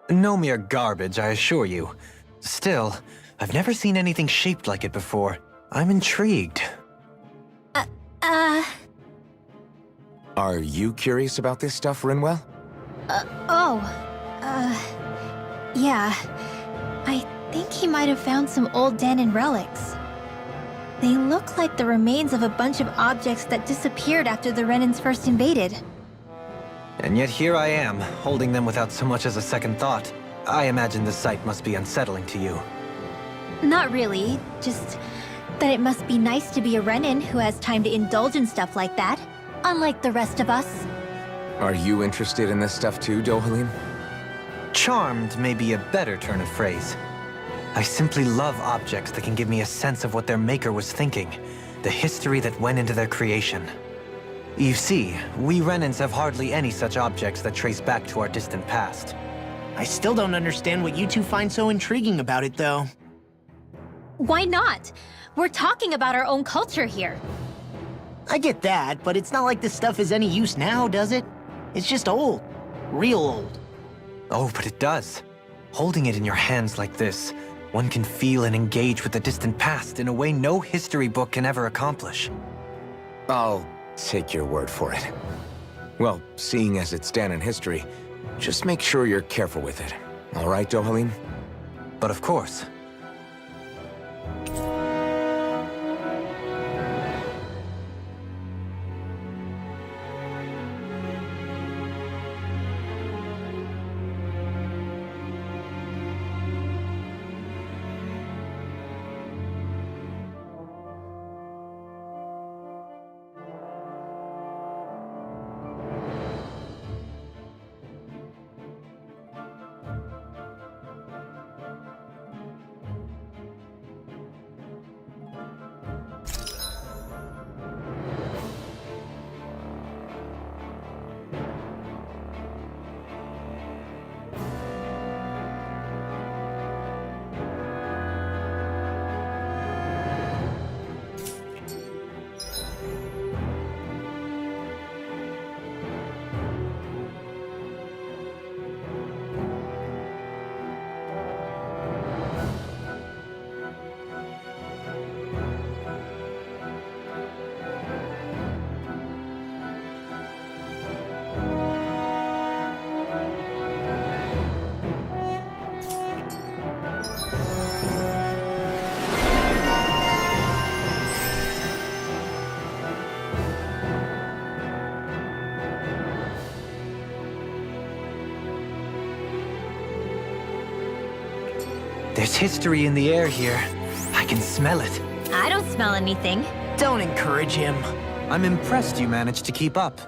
No mere garbage, I assure you. Still, I've never seen anything shaped like it before. I'm intrigued. Are you curious about this stuff, Rinwell? Yeah. I think he might have found some old Danon relics. They look like the remains of a bunch of objects that disappeared after the Renans first invaded. And yet here I am, holding them without so much as a second thought. I imagine the sight must be unsettling to you. Not really, just that it must be nice to be a Renan who has time to indulge in stuff like that, unlike the rest of us. Are you interested in this stuff too, Dohalim? Charmed may be a better turn of phrase. I simply love objects that can give me a sense of what their maker was thinking, the history that went into their creation. You see, we Renans have hardly any such objects that trace back to our distant past. I still don't understand what you two find so intriguing about it, though. Why not? We're talking about our own culture here. I get that, but it's not like this stuff is any use now, does it? It's just old. Real old. Oh, but it does. Holding it in your hands like this, one can feel and engage with the distant past in a way no history book can ever accomplish. I'll take your word for it. Well, seeing as it's Danon history, just make sure you're careful with it. All right, Dohalim? But of course. There's history in the air here. I can smell it. I don't smell anything. Don't encourage him. I'm impressed you managed to keep up.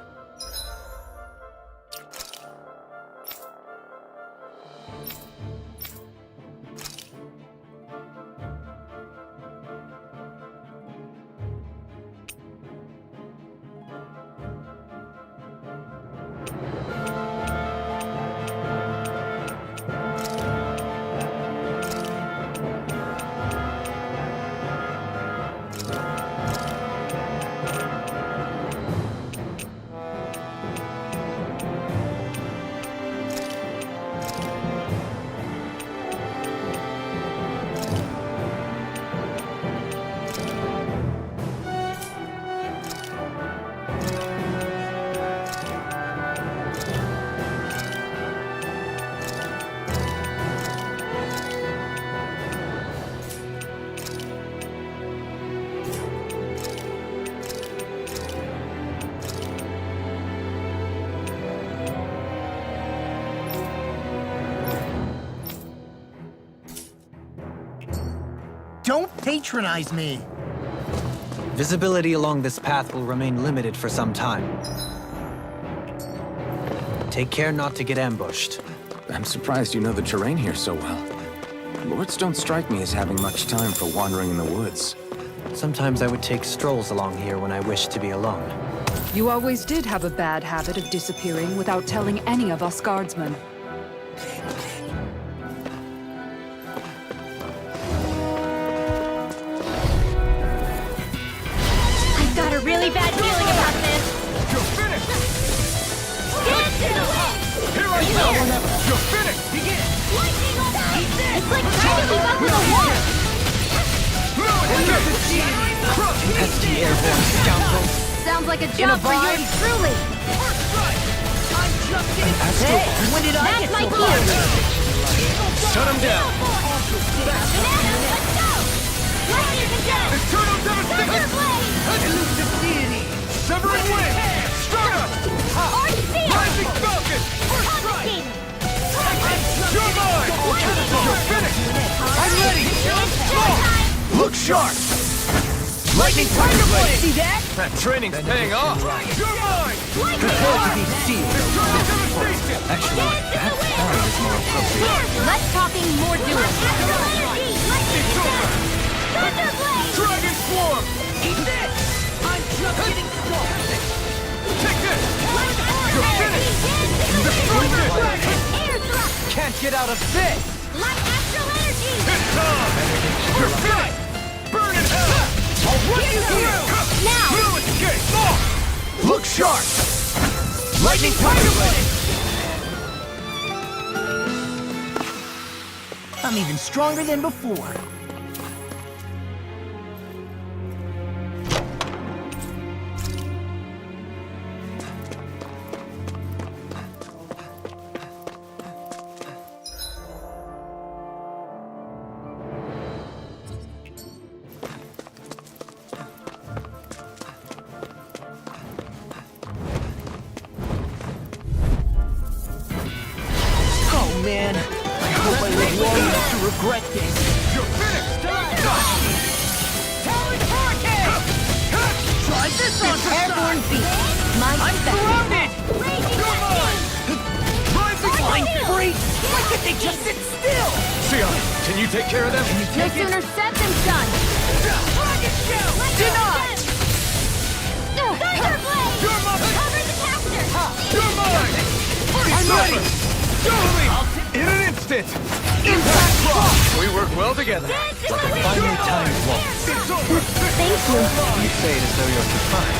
Don't patronize me. Visibility along this path will remain limited for some time. Take care not to get ambushed. I'm surprised you know the terrain here so well. Lords don't strike me as having much time for wandering in the woods. Sometimes I would take strolls along here when I wished to be alone. You always did have a bad habit of disappearing without telling any of us guardsmen. I've got a really bad feeling about this. You're finished! Dance in the wind! Here I go! You're finished! Begin! It's like trying to keep up with a war! Pesky airborne scoundrels! Sounds like a job for you truly! Hey, when did I That's get my so cue! far? Shut him down! Bananas, let's go! Lightning again! Eternal devastation! Thunder blade! Severing wind! Stronger! Already see it! Rising falcon! Confiscated! You're mine! You're finished! I'm ready! It's showtime! Look sharp! Lightning Tiger Blade! See that? That training's paying off! You're mine! Prepare to be sealed. Eternal devastation! Actually, that sound is more appropriate. Less talking, more doing. Astral energy! Lightning again! Thunder blade! Dragon swarm! Eat this! I'm just getting started. Take this! You're finished! Destroy this! Air thrust! Can't get out of this! Light astral energy! It's time! You're finished! Burn in hell! I'll run you through! Now! No escape! Look sharp! Lightning Tiger Blade! I'm even stronger than before. Oh man, I hope I live long enough to regret this. You're finished! Talon Hurricane! Try this on Airborne Beast! I'm surrounded! You're mine! Rising Fine freak! Why can't they just sit still? Sion, can you take care of them? No sooner said than done! Denied! Thunder blade! You're mine! Cover the caster! You're mine! I'm ready! Totally! In an instant! Impact rock! We work well together. Dance in the wind! Finally timed waltz. It's over! Thank you! You say it as though you're surprised.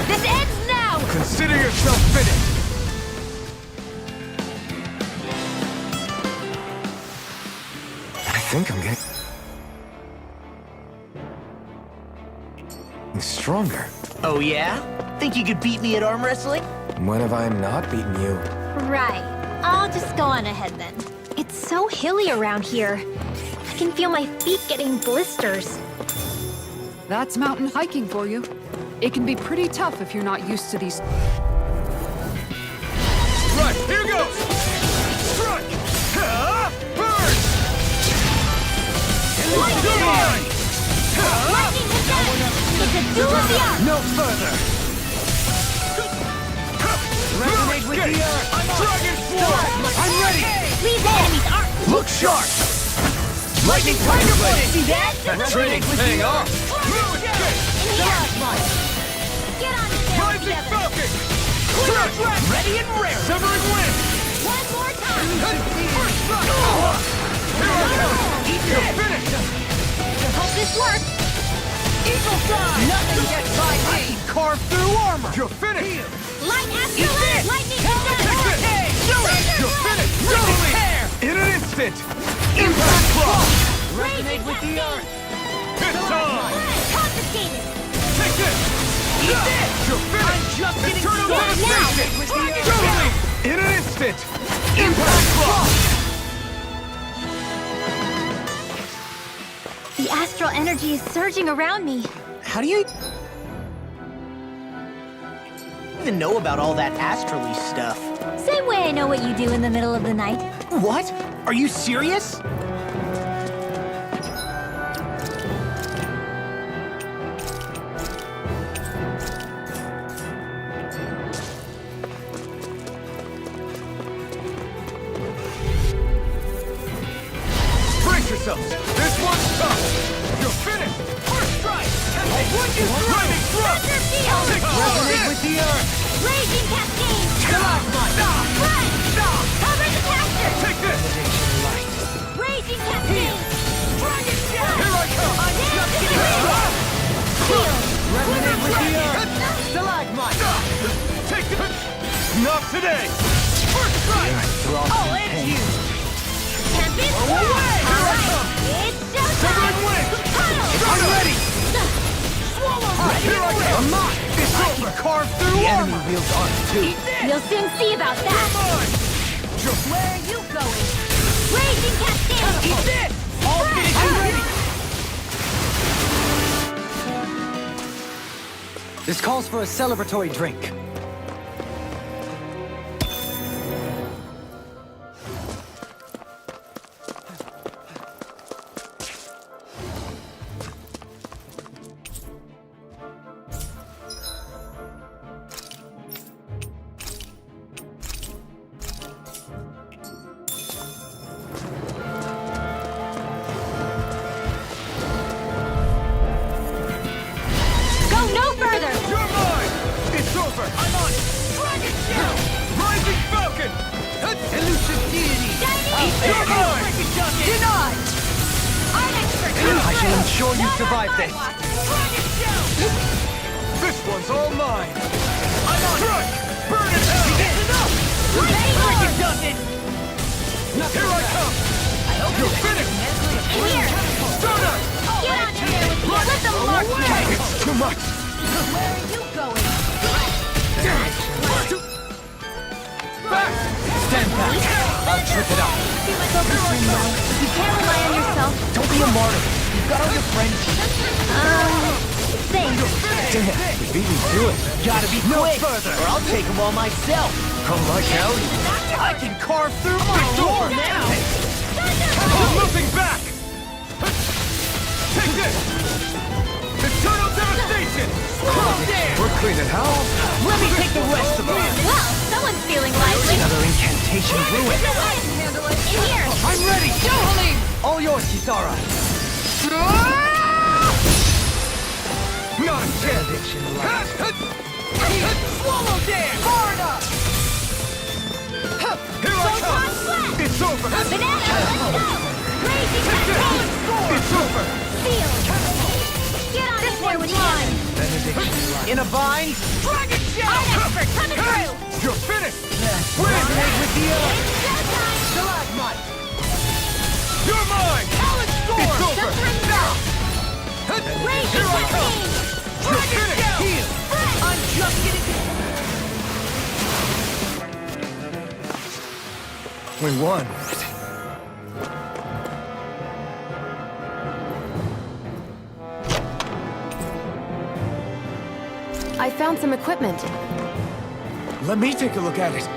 This ends now! Consider yourself finished! I think I'm getting stronger. Oh yeah? Think you could beat me at arm wrestling? When have I not beaten you? Right. I'll just go on ahead then. It's so hilly around here. I can feel my feet getting blisters. That's mountain hiking for you. It can be pretty tough if you're not used to these. Right, here goes! Strike! Ha! Burn! Lightning attack! It's a duel of the arts! No further! Resonate with the earth! Dragon Form! I'm ready! Leave the enemy's arc! Look sharp! Lightning Tiger Blade! See that? That training's paying off! In the arc! Get on it there Rising together! Falcon! Ready and rare! Severing Wind! One more time! First strike! Here I come! You're finished! Hope this works! Eagle Fly! Nothing gets by me! Carve through armor! You're finished! Light after light! Lightning attack! You're finished! Totally! In an instant! Impact Claw! Resonate with the earth! It's on! Confiscated! Take this! Eat this! You're finished! I'm just getting started! Now! Totally! In an instant! Impact Claw! The astral energy is surging around me. How do you even know about all that astrally stuff? Same way I know what you do in the middle of the night. What? Are you serious? Brace yourselves! This one's tough! You're finished! First strike! I want you Lightning Thrust! Thunder field! Resonate with the earth! Raging cascade! Stalagmite! Run! Cover the caster! Take this! Raging cascade! Dragon Shell! Here I come! I'm just getting started! Shield! Resonate with the earth! Stalagmite! Take this! Not today! First strike! I'll end you! Tempest! Away! Here I come! It's Severing showtime! Wind! Tunnel! I'm ready! Here I come! I'm not! It's over! Carve through the armor! Enemy wields armor too! You'll soon see about that! Where are you going? Raging cascade! Eat this! All finished! I'm ready! This calls for a celebratory drink. Go no further! You're mine! It's over! I'm on it! Dragon Shell! Rising Falcon! Elusive Deity! You're mine! Denied! Art expert! I shall ensure you Not on survive my this! watch. Dragon Shell! This one's all mine! I'm on Crush! Burn it hell! It's enough! Lightning orb! doesn't! Here I come! You're finished! In here! Donut! Get on in there with me! Let them mark you! It's too much! Where are you going? Back! Stand back. I'll trip it up. Focus on well. You can't rely on yourself. Don't be a martyr. You've got all your friends here. Thanks. Damn, you beat me to it. Gotta be quick, further. or I'll take them all myself. Come like hell? I can carve through my door now. I'm moving back! Take this! Eternal devastation! We're clean at house. Let me take the rest of them. Well, someone's feeling lively. Another incantation ruined. In here! I'm ready! All yours, Kisara. Not a chance! Swallow dance! Far enough! Here I come! It's over! Banana, let's go! Raging cascade! It's over! Field! Get on in there with me! In a bind? Dragon Shell! Art expert coming through! You're finished! Resonate with the earth! It's showtime! Stalagmite! You're mine! Alex Storm! It's over! Sometimes not! Raging Here I come! cascade! You're finished! Heal! I'm just getting... We won. I found some equipment. Let me take a look at it.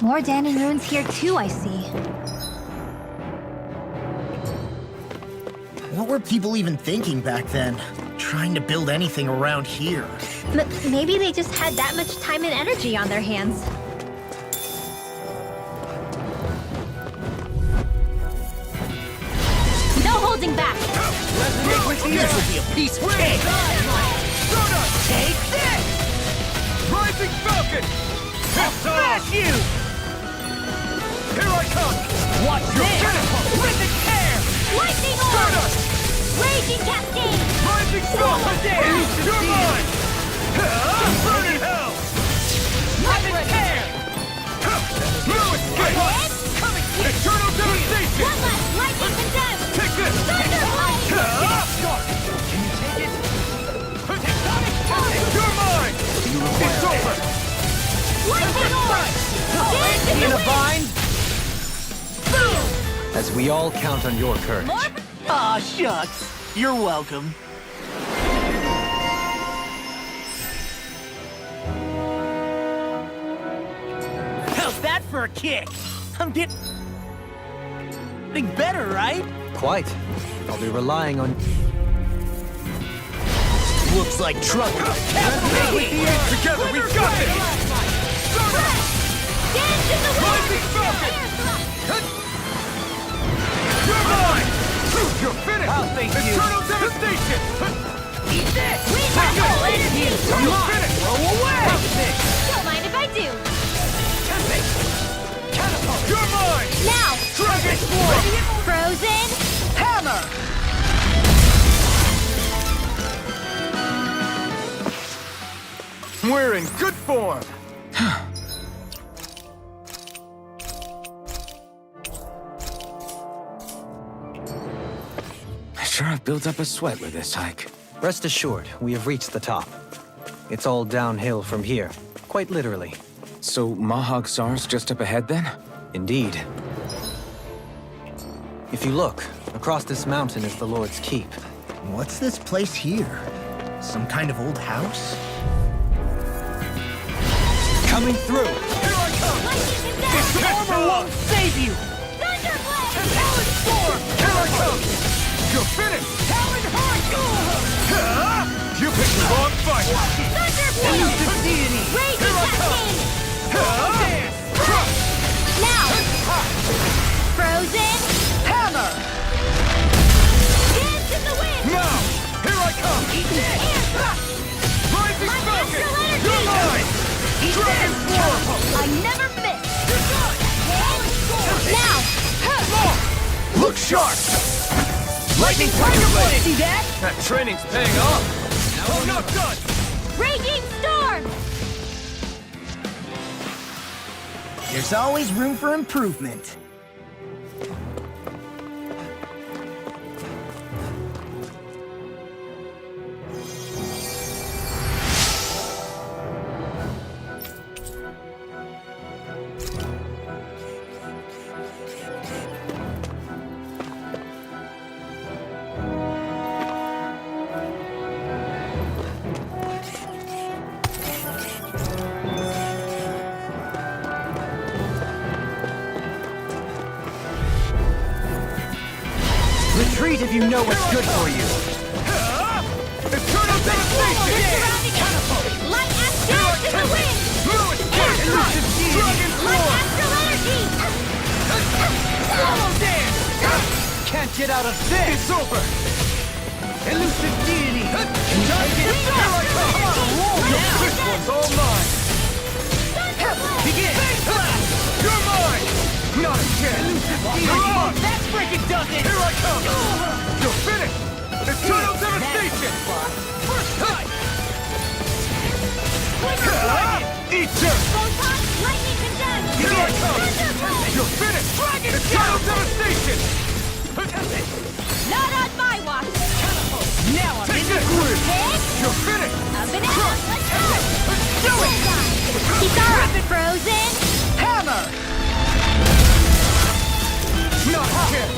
More Danon ruins here too, I see. What were people even thinking back then? Trying to build anything around here. Maybe they just had that much time and energy on their hands. No holding back! Resonate with the This earth. will be a piece of cake! Soda! Take this! Rising Falcon! Smash you! Here I come! Watch Your this! pinnacle! Rhythmic tear! Lightning Soda! orb! Raging cascade! Rising Falcon! You're mine! Burn in hell! Rhythmic tear! No escape! Coming! Eternal devastation! One last lightning condemned! Take this! Thunderblade! Can you take it? You're mine! It's over! Lightning orb! Dance in the wind! Boom! As we all count on your courage. Aw, shucks. You're welcome. How's that for a kick? I'm getting better, right? Quite. I'll be relying on... Looks like trouble. Together, we got this! Dance in the Rising wind! Falcon! You're mine! You're finished! Oh, thank you. Eternal devastation! Eat this! We have full energy! Come on! Roll away! Don't mind if I do. You're mine! Now! Dragon Force! Frozen! Hammer! We're in good form! Sure, I've built up a sweat with this hike. Rest assured, we have reached the top. It's all downhill from here, quite literally. So Mahag Sar's just up ahead then? Indeed. If you look, across this mountain is the Lord's Keep. What's this place here? Some kind of old house? Coming through! Here I come! Lightning condemned! This armor won't Save you! Thunderblade! Talon Storm! Here I come! You're finished! Talon Heart! You picked the wrong fight! Thunderblade! Elusive deity! Raging Here I come! cascade! Dance! Crush! Now! Frozen! Hammer! Dance in the wind! Now! Here I come! Rising My Falcon! astral energy! You're mine! Dragon Form! I never miss! You're done! Now! Look sharp! Lightning Tiger Blade! See that? That training's paying off! Now I'm not done! Raging storm! There's always room for improvement. Retreat if you know what's good for you. Eternal devastation! Light astral in the wind! Elusive deity! Dragon Light Form! astral energy! Swallow dance! Can't get out of this! It's over! Elusive deity! Here I come! This one's all mine! Begin! You're mine! Not again! Elusive deity! That's freaking does it! Here I come! You're finished! Eternal devastation! First time! Eat dirt! Photon, lightning condemned! Here I come! Thunderblade! You're finished! Eternal devastation! Not on my watch! Now I'm in the groove! You're finished! Up and out! Let's go! Do it! Kisara, frozen! Hammer! Not again!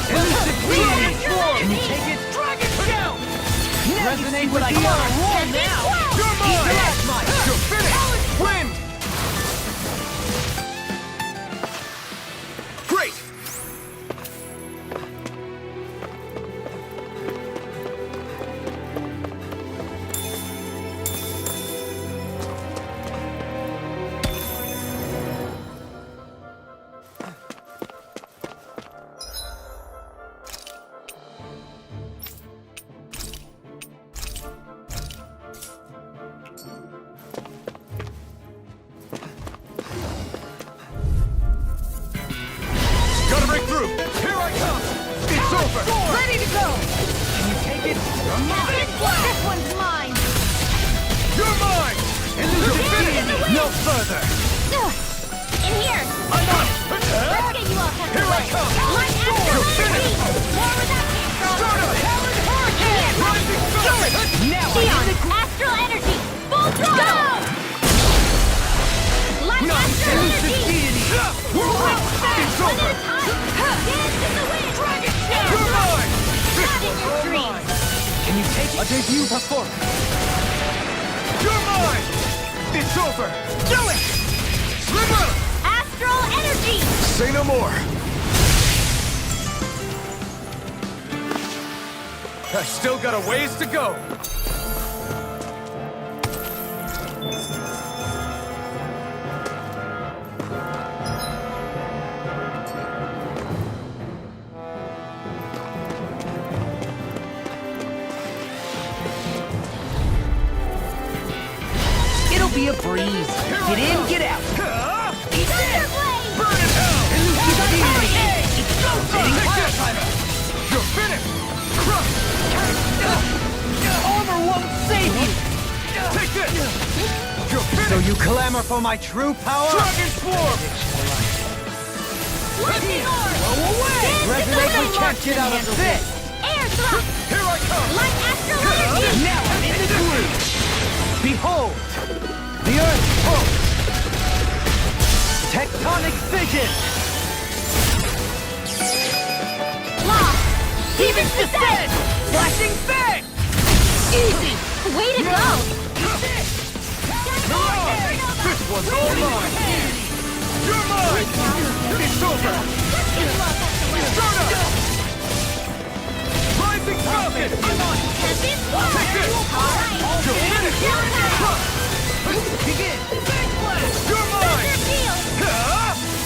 Elusive deity! Can you take it? Dragon down! Resonate with the roll now! You're mine! You're finished! Wind! This one's mine! You're mine! No further! In here! I'm on it! Let's get you all tucked Here I away! come! Light astral energy! More where that came from! Soda! Rising Fury! Now Xion, astral energy! Full throttle! Light astral energy! Whirlwind! It's One over! at a time! Dance in the wind! Dragon You're mine! Not in your dreams! Can you take a debut performance? You're mine! It's over! Do it! Sliver! Astral energy! Say no more! I still got a ways to go! It'll be a breeze. Get in, get out. Thunderblade! Burn in hell! It's rotating wildfire. You're finished! Crush! Armor won't save you. Take this! You're finished! So you clamor for my true power? Dragon Swarm! Lightning orb! Resonate, we can't get out of this! Air thrust! Here I come! Light astral energy! Now I'm in the groove. Behold! The Earth pulse! Tectonic fission! Lost! Demon's descent! Flashing fang. Easy! Way to go! This one's all mine! You're mine! It's over! Soda! Rising Falcon! I'm on! Take this! Alright! You're finished! Crush! Begin. You're mine!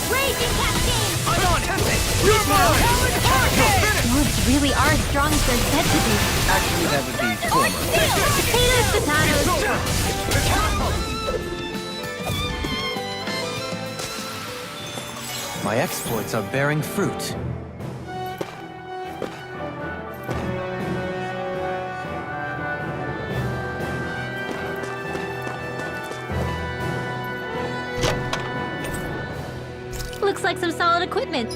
Raging cascade! I'm on! You're mine! You're finished! Moves really are as strong as they're said to be. Actually, that would be former. Potatoes, potatoes! My exploits are bearing fruit. Looks like some solid equipment.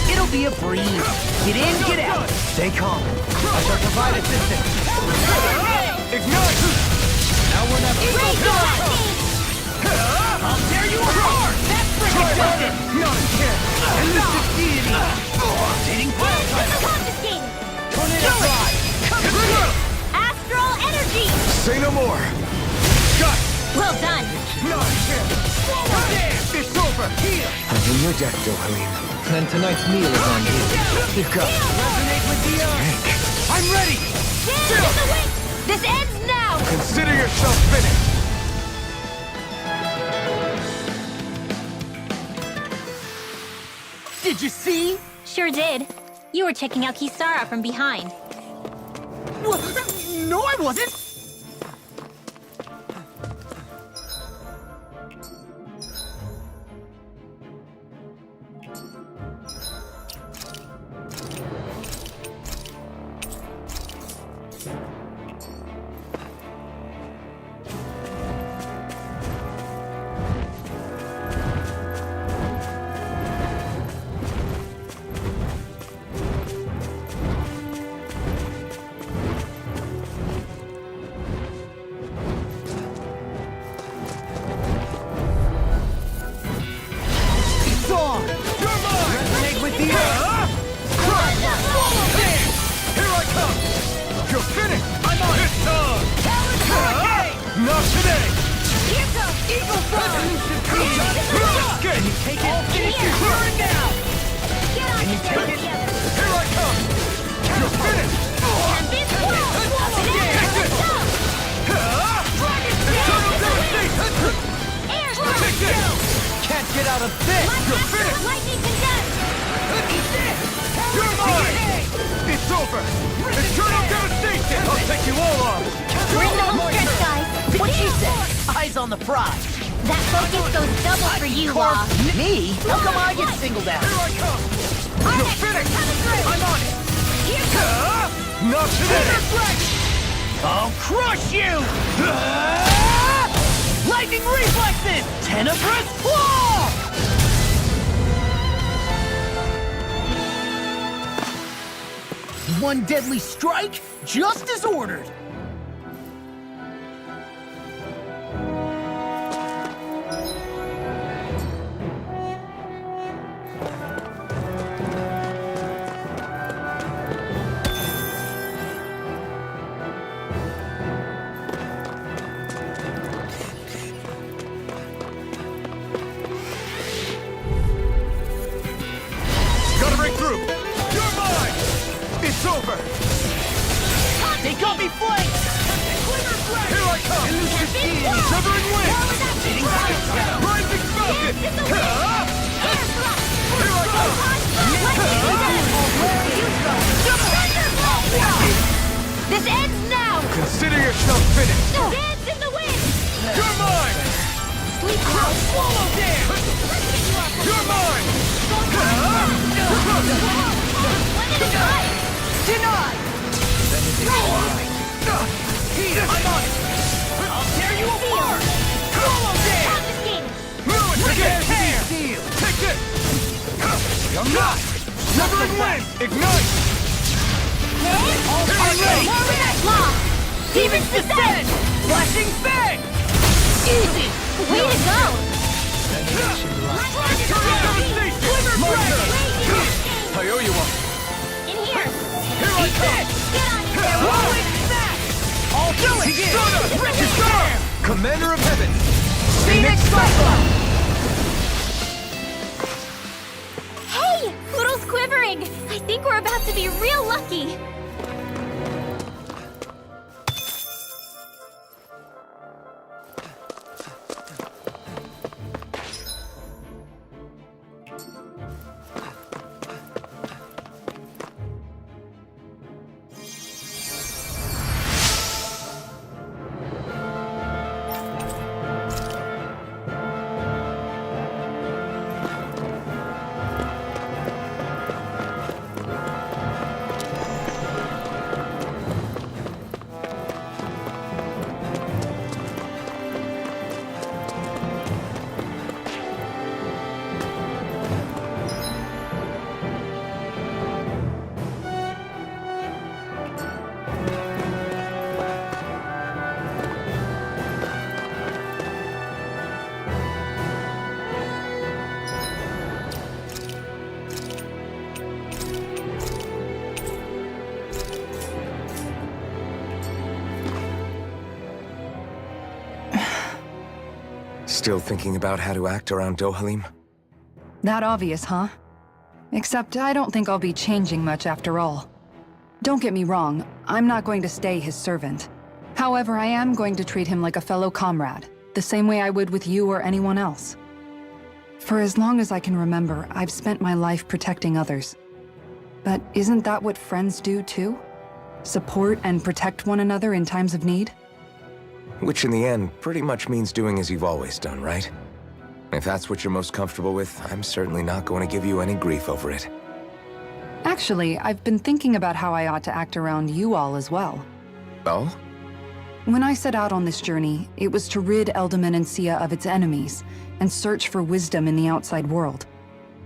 It'll be a breeze. Get in, get out. Stay calm. I shall provide assistance. Ignite! Now we're not... Raging cascade! I'll tear you apart. That's freaking something. Not again! Elusive deity. Rotating wildfire. Confiscated! Tornado drive. Astral energy! Say no more! Got it! Well done! Not again! It's over! Here! I'm in your debt, Dohalim. Then tonight's meal is on you. You go. Resonate with the earth. I'm ready! Dance in the wind! This ends now! Consider yourself finished! Did you see? Sure did. You were checking out Kisara from behind. No, I wasn't. Here and now! Get on your Take it! together. Here I come! You're finished! This wall! Take it! Eternal devastation! Air Take this! Can't get out of this! You're finished! Lightning condemned! You're mine! It's over! Eternal devastation! I'll take you all on! Bring the home stretch, guys! What she said? Eyes on the prize. That focus goes double for you, Law. Me? How come I get singled out? Here I come! You're finished! I'm on it! Not today! I'll crush you! Lightning reflexes! Tenebrous claw! One deadly strike, just as ordered. Gotta break through! You're mine! It's over! They got me flanked! Here I come! Severing wind! Rising falcon! Here I come! This ends now! Consider yourself finished! Dance in the wind! You're mine! Sleep out! Swallow dance! You're mine! Denied! I'm on it! I'll tear you apart! Swallow dance! Confiscated! Ruin again! Take this! You're not! Severing wind! Ignite! Law! Demons descend! Flashing fang! Easy! Way to go! My turn! I owe you one! In here! Here I come! Get on your Rolling smack! I'll do it! Soda! Register! Commander of Heaven! Phoenix Cyclone! Hey! Poodle's quivering! I think we're about to be real lucky! Still thinking about how to act around Dohalim? That obvious, huh? Except I don't think I'll be changing much after all. Don't get me wrong, I'm not going to stay his servant. However, I am going to treat him like a fellow comrade, the same way I would with you or anyone else. For as long as I can remember, I've spent my life protecting others. But isn't that what friends do too? Support and protect one another in times of need? Which in the end pretty much means doing as you've always done, right? If that's what you're most comfortable with, I'm certainly not going to give you any grief over it. Actually, I've been thinking about how I ought to act around you all as well. Oh? When I set out on this journey, it was to rid Eldaman and Sia of its enemies, and search for wisdom in the outside world.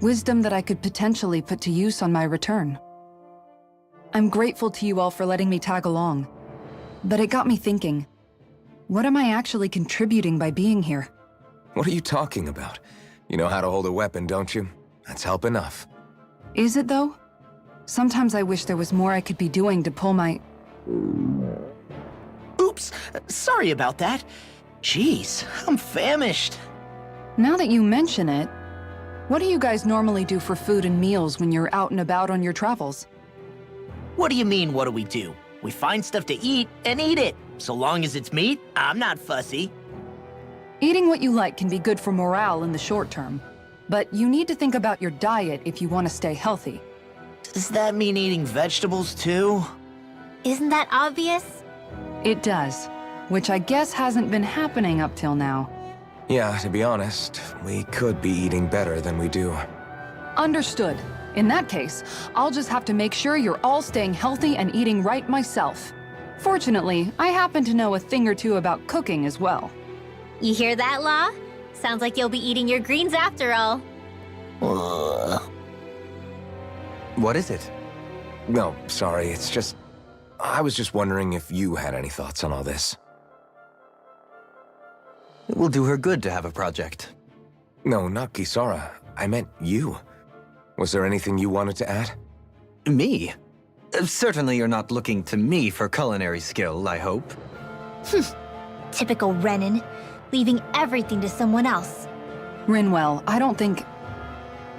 Wisdom that I could potentially put to use on my return. I'm grateful to you all for letting me tag along. But it got me thinking, what am I actually contributing by being here? What are you talking about? You know how to hold a weapon, don't you? That's help enough. Is it though? Sometimes I wish there was more I could be doing to pull my... Oops, sorry about that. Jeez, I'm famished. Now that you mention it, What do you guys normally do for food and meals when you're out and about on your travels? What do you mean, what do we do? We find stuff to eat and eat it. So long as it's meat, I'm not fussy. Eating what you like can be good for morale in the short term, but you need to think about your diet if you want to stay healthy. Does that mean eating vegetables too? Isn't that obvious? It does, which I guess hasn't been happening up till now. Yeah, to be honest, we could be eating better than we do. Understood. In that case, I'll just have to make sure you're all staying healthy and eating right myself. Fortunately, I happen to know a thing or two about cooking as well. You hear that, Law? Sounds like you'll be eating your greens after all. What is it? No, sorry, it's just... I was just wondering if you had any thoughts on all this. It will do her good to have a project. No, not Kisara. I meant you. Was there anything you wanted to add? Me? Certainly you're not looking to me for culinary skill, I hope. Typical Renan, leaving everything to someone else. Rinwell, I don't think...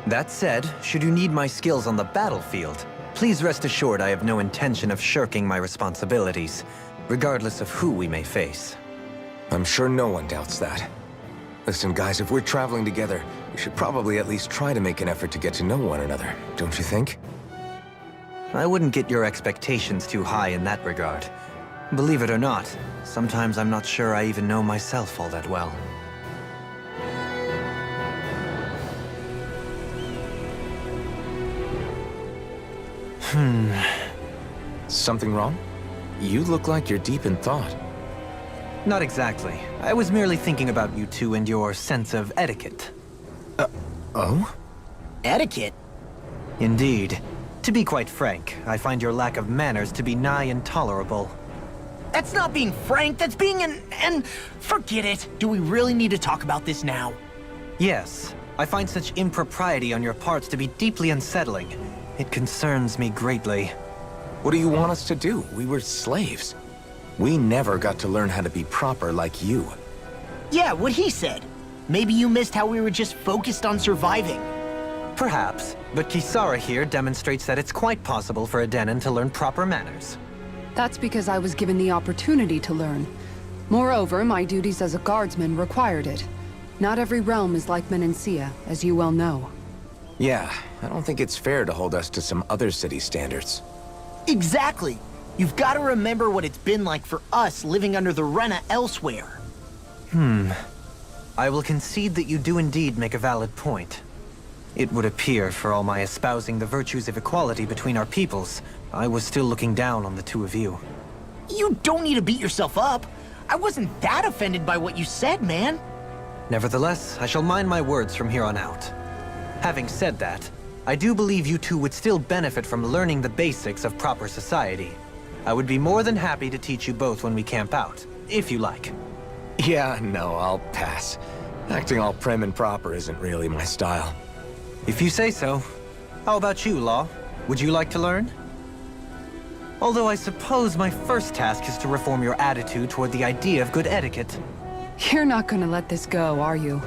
That said, should you need my skills on the battlefield, please rest assured I have no intention of shirking my responsibilities, regardless of who we may face. I'm sure no one doubts that. Listen, guys, if we're traveling together, we should probably at least try to make an effort to get to know one another, don't you think? I wouldn't get your expectations too high in that regard. Believe it or not, sometimes I'm not sure I even know myself all that well. Something wrong? You look like you're deep in thought. Not exactly. I was merely thinking about you two and your sense of etiquette. Oh? Etiquette? Indeed. To be quite frank, I find your lack of manners to be nigh intolerable. That's not being frank, that's being and forget it. Do we really need to talk about this now? Yes, I find such impropriety on your parts to be deeply unsettling. It concerns me greatly. What do you want us to do? We were slaves. We never got to learn how to be proper like you. Yeah, what he said. Maybe you missed how we were just focused on surviving. Perhaps, but Kisara here demonstrates that it's quite possible for a Denon to learn proper manners. That's because I was given the opportunity to learn. Moreover, my duties as a guardsman required it. Not every realm is like Menancia, as you well know. Yeah, I don't think it's fair to hold us to some other city standards. Exactly. You've got to remember what it's been like for us living under the Rena elsewhere. I will concede that you do indeed make a valid point. It would appear, for all my espousing the virtues of equality between our peoples, I was still looking down on the two of you. You don't need to beat yourself up. I wasn't that offended by what you said, man. Nevertheless, I shall mind my words from here on out. Having said that, I do believe you two would still benefit from learning the basics of proper society. I would be more than happy to teach you both when we camp out, if you like. Yeah, no, I'll pass. Acting all prim and proper isn't really my style. If you say so. How about you, Law? Would you like to learn? Although I suppose my first task is to reform your attitude toward the idea of good etiquette. You're not gonna let this go, are you?